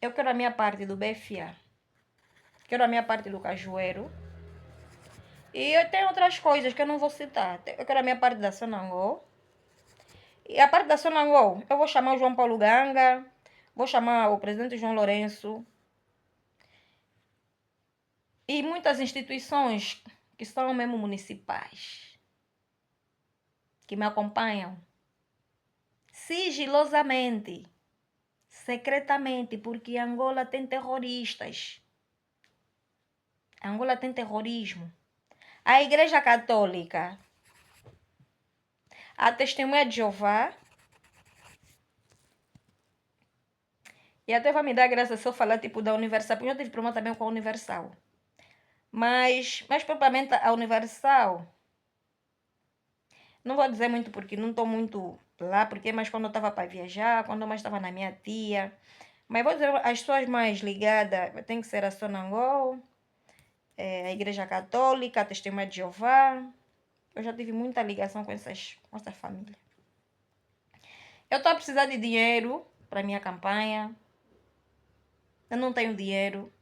Speaker 1: Eu quero a minha parte do BFA. Quero a minha parte do Cajueiro. E eu tenho outras coisas que eu não vou citar. Eu quero a minha parte da Sonangol. E a parte da Sonangol, eu vou chamar o João Paulo Ganga. Vou chamar o presidente João Lourenço. E muitas instituições que são mesmo municipais. Que me acompanham. Sigilosamente. Secretamente. Porque Angola tem terroristas. Angola tem terrorismo. A Igreja Católica, a Testemunha de Jeová, e até vai me dar graça se eu falar tipo da Universal, porque eu tive problema também com a Universal. Mas, mais propriamente a Universal, não vou dizer muito porque não estou muito lá, porque é mais quando eu estava para viajar, quando eu mais estava na minha tia. Mas vou dizer, as pessoas mais ligadas, tem que ser a Sonangol, a Igreja Católica, a Testemunha de Jeová. Eu já tive muita ligação com essas famílias. Eu estou a precisar de dinheiro para a minha campanha. Eu não tenho dinheiro.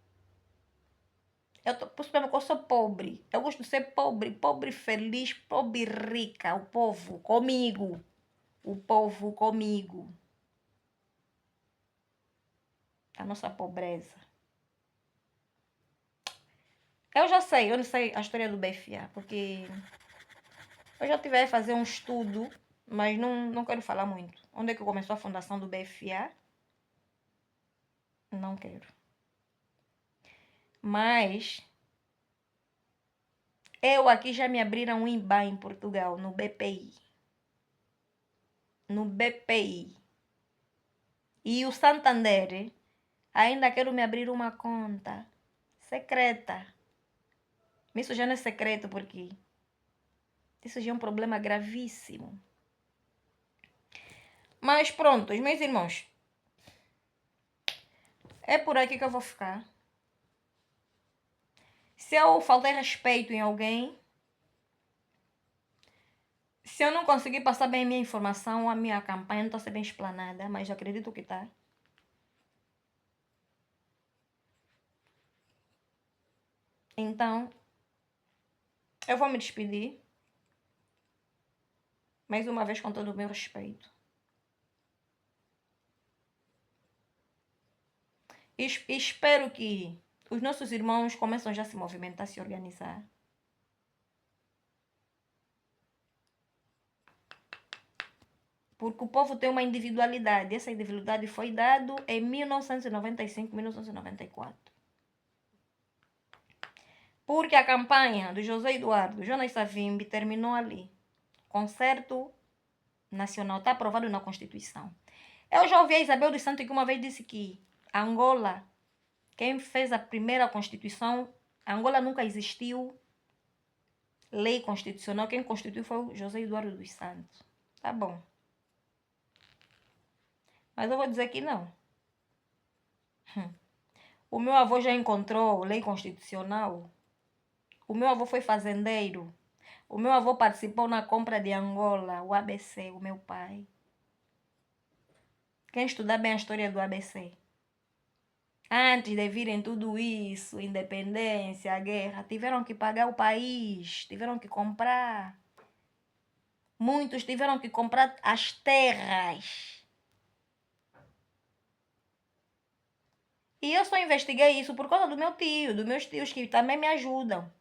Speaker 1: Eu sou pobre. Eu gosto de ser pobre. Pobre feliz, pobre rica. O povo comigo. O povo comigo. A nossa pobreza. Eu não sei a história do BFA, porque eu já tive a fazer um estudo, mas não quero falar muito. Onde é que começou a fundação do BFA? Não quero. Mas eu aqui já me abriram um IBA em Portugal, no BPI. No BPI. E o Santander, ainda quero me abrir uma conta secreta. Isso já não é secreto, porque isso já é um problema gravíssimo. Mas pronto, os meus irmãos, é por aqui que eu vou ficar. Se eu faltei respeito em alguém, se eu não conseguir passar bem a minha informação, a minha campanha não está sendo bem explanada, mas acredito que está. Então, eu vou me despedir. Mais uma vez com todo o meu respeito. E espero que os nossos irmãos começam já a se movimentar, a se organizar. Porque o povo tem uma individualidade. Essa individualidade foi dada em 1995, 1994. Porque a campanha do José Eduardo Jonas Savimbi terminou ali. Concerto nacional está aprovado na Constituição. Eu já ouvi a Isabel dos Santos que uma vez disse que Angola, quem fez a primeira Constituição, Angola nunca existiu lei constitucional. Quem constituiu foi o José Eduardo dos Santos. Tá bom. Mas eu vou dizer que não. O meu avô já encontrou lei constitucional. O meu avô foi fazendeiro. O meu avô participou na compra de Angola, o ABC, o meu pai. Quem estudar bem a história do ABC? Antes de virem tudo isso, independência, a guerra, tiveram que pagar o país, tiveram que comprar. Muitos tiveram que comprar as terras. E eu só investiguei isso por causa do meu tio, dos meus tios que também me ajudam.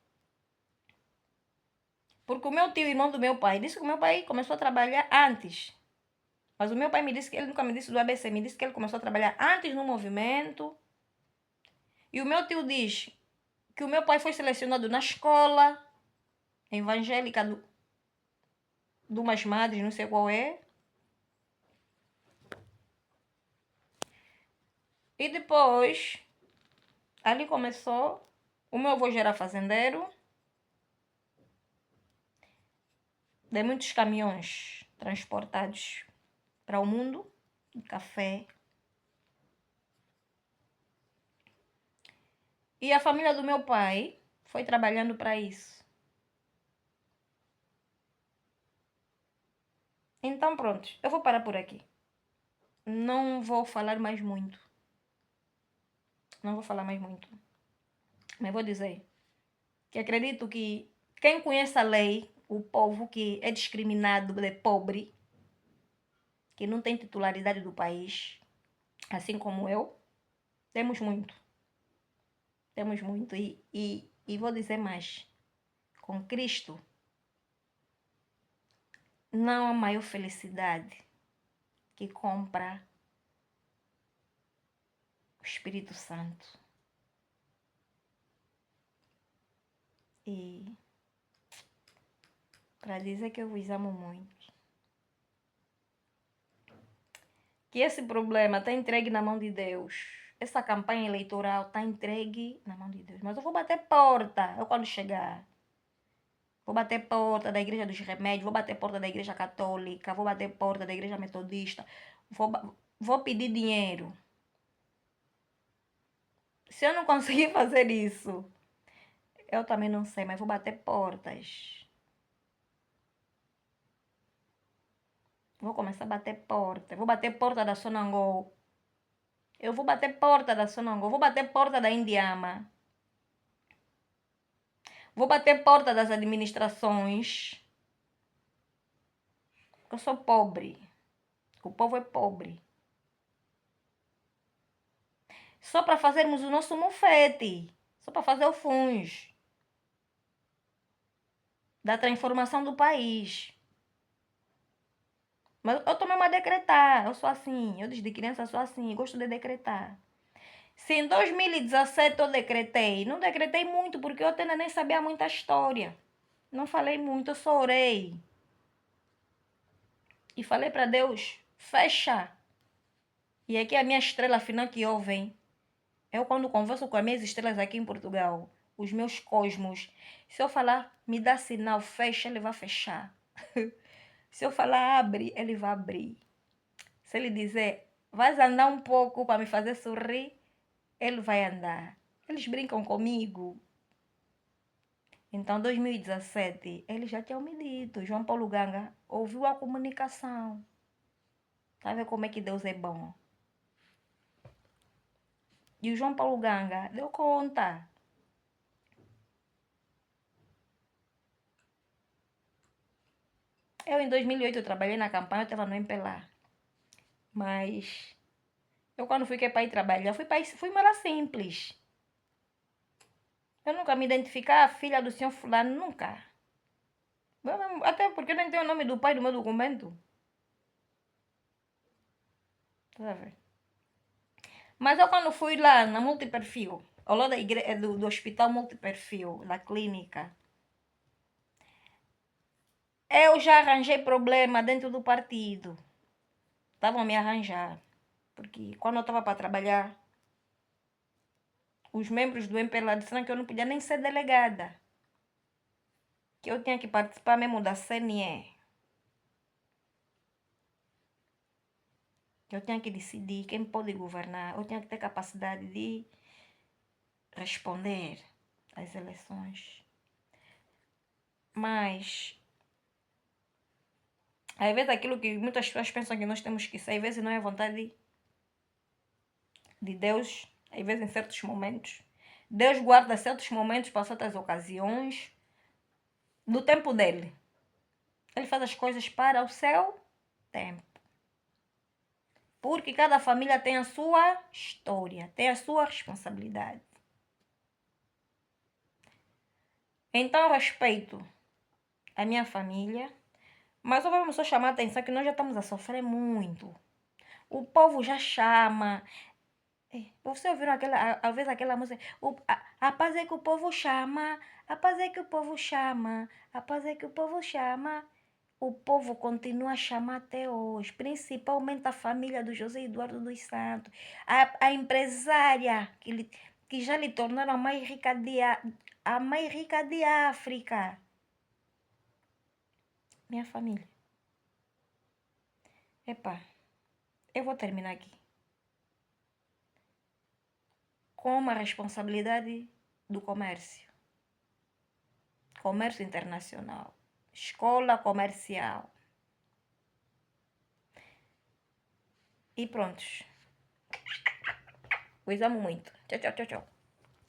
Speaker 1: Porque o meu tio, irmão do meu pai, disse que o meu pai começou a trabalhar antes. Mas o meu pai me disse que ele nunca me disse do ABC, me disse que ele começou a trabalhar antes no movimento. E o meu tio diz que o meu pai foi selecionado na escola evangélica de umas madres, não sei qual é. E depois, ali começou. O meu avô já era fazendeiro. De muitos caminhões transportados para o mundo de café. E a família do meu pai foi trabalhando para isso. Então pronto, eu vou parar por aqui. Não vou falar mais muito. Não vou falar mais muito. Mas vou dizer que acredito que quem conhece a lei, o povo que é discriminado, é pobre, que não tem titularidade do país, assim como eu, temos muito. Temos muito. E vou dizer mais. Com Cristo, não há maior felicidade que comprar o Espírito Santo. E para dizer que eu vos amo muito. Que esse problema está entregue na mão de Deus. Essa campanha eleitoral está entregue na mão de Deus. Mas eu vou bater porta, eu quando chegar. Vou bater porta da Igreja dos Remédios, vou bater porta da Igreja Católica, vou bater porta da Igreja Metodista. Vou pedir dinheiro. Se eu não conseguir fazer isso, eu também não sei, mas vou bater portas. Vou começar a bater porta. Vou bater porta da Sonangol. Eu vou bater porta da Sonangol. Vou bater porta da Indiama. Vou bater porta das administrações. Eu sou pobre. O povo é pobre. Só para fazermos o nosso mufete. Só para fazer o FUNS. Da transformação do país. Mas eu tô mesmo a decretar. Eu sou assim. Eu desde criança sou assim. Gosto de decretar. Se em 2017 eu decretei, não decretei muito, porque eu até nem sabia muita história. Não falei muito, eu só orei. E falei para Deus, fecha. E aqui a minha estrela final que ouvem. Eu quando converso com as minhas estrelas aqui em Portugal, os meus cosmos, se eu falar, me dá sinal, fecha, ele vai fechar. Se eu falar, abre, ele vai abrir. Se ele dizer, vais andar um pouco para me fazer sorrir, ele vai andar. Eles brincam comigo. Então, 2017, eles já tinham me dito. João Paulo Ganga ouviu a comunicação. Tá vendo como é que Deus é bom? E o João Paulo Ganga deu conta. Eu, em 2008, eu trabalhei na campanha, eu estava no MPLA. Mas, eu quando fui para ir trabalhar, fui morar simples. Eu nunca me identificar a filha do senhor fulano, nunca. Até porque eu nem tenho o nome do pai do meu documento. Tá vendo? Mas eu quando fui lá na multiperfil, ao lado do hospital multiperfil, da clínica, eu já arranjei problema dentro do partido. Estavam a me arranjar. Porque quando eu estava para trabalhar, os membros do MPLA disseram que eu não podia nem ser delegada. Que eu tinha que participar mesmo da CNE. Que eu tinha que decidir quem pode governar. Eu tinha que ter capacidade de responder às eleições. Mas, às vezes, aquilo que muitas pessoas pensam que nós temos que ser, às vezes não é a vontade de Deus, às vezes em certos momentos. Deus guarda certos momentos para certas ocasiões, do tempo dele. Ele faz as coisas para o seu tempo. Porque cada família tem a sua história, tem a sua responsabilidade. Então, eu respeito a minha família, mas vamos só chamar a atenção que nós já estamos a sofrer muito. O povo já chama. Você ouviram às vezes aquela música? A paz é que o povo chama, a paz é que o povo chama, a paz é que o povo chama. O povo continua a chamar até hoje, principalmente a família do José Eduardo dos Santos, a empresária que já lhe tornaram a mais rica de África. Minha família. Epá, eu vou terminar aqui com a responsabilidade do comércio. Comércio internacional. Escola comercial. E prontos. Os amo muito. Tchau, tchau, tchau, tchau.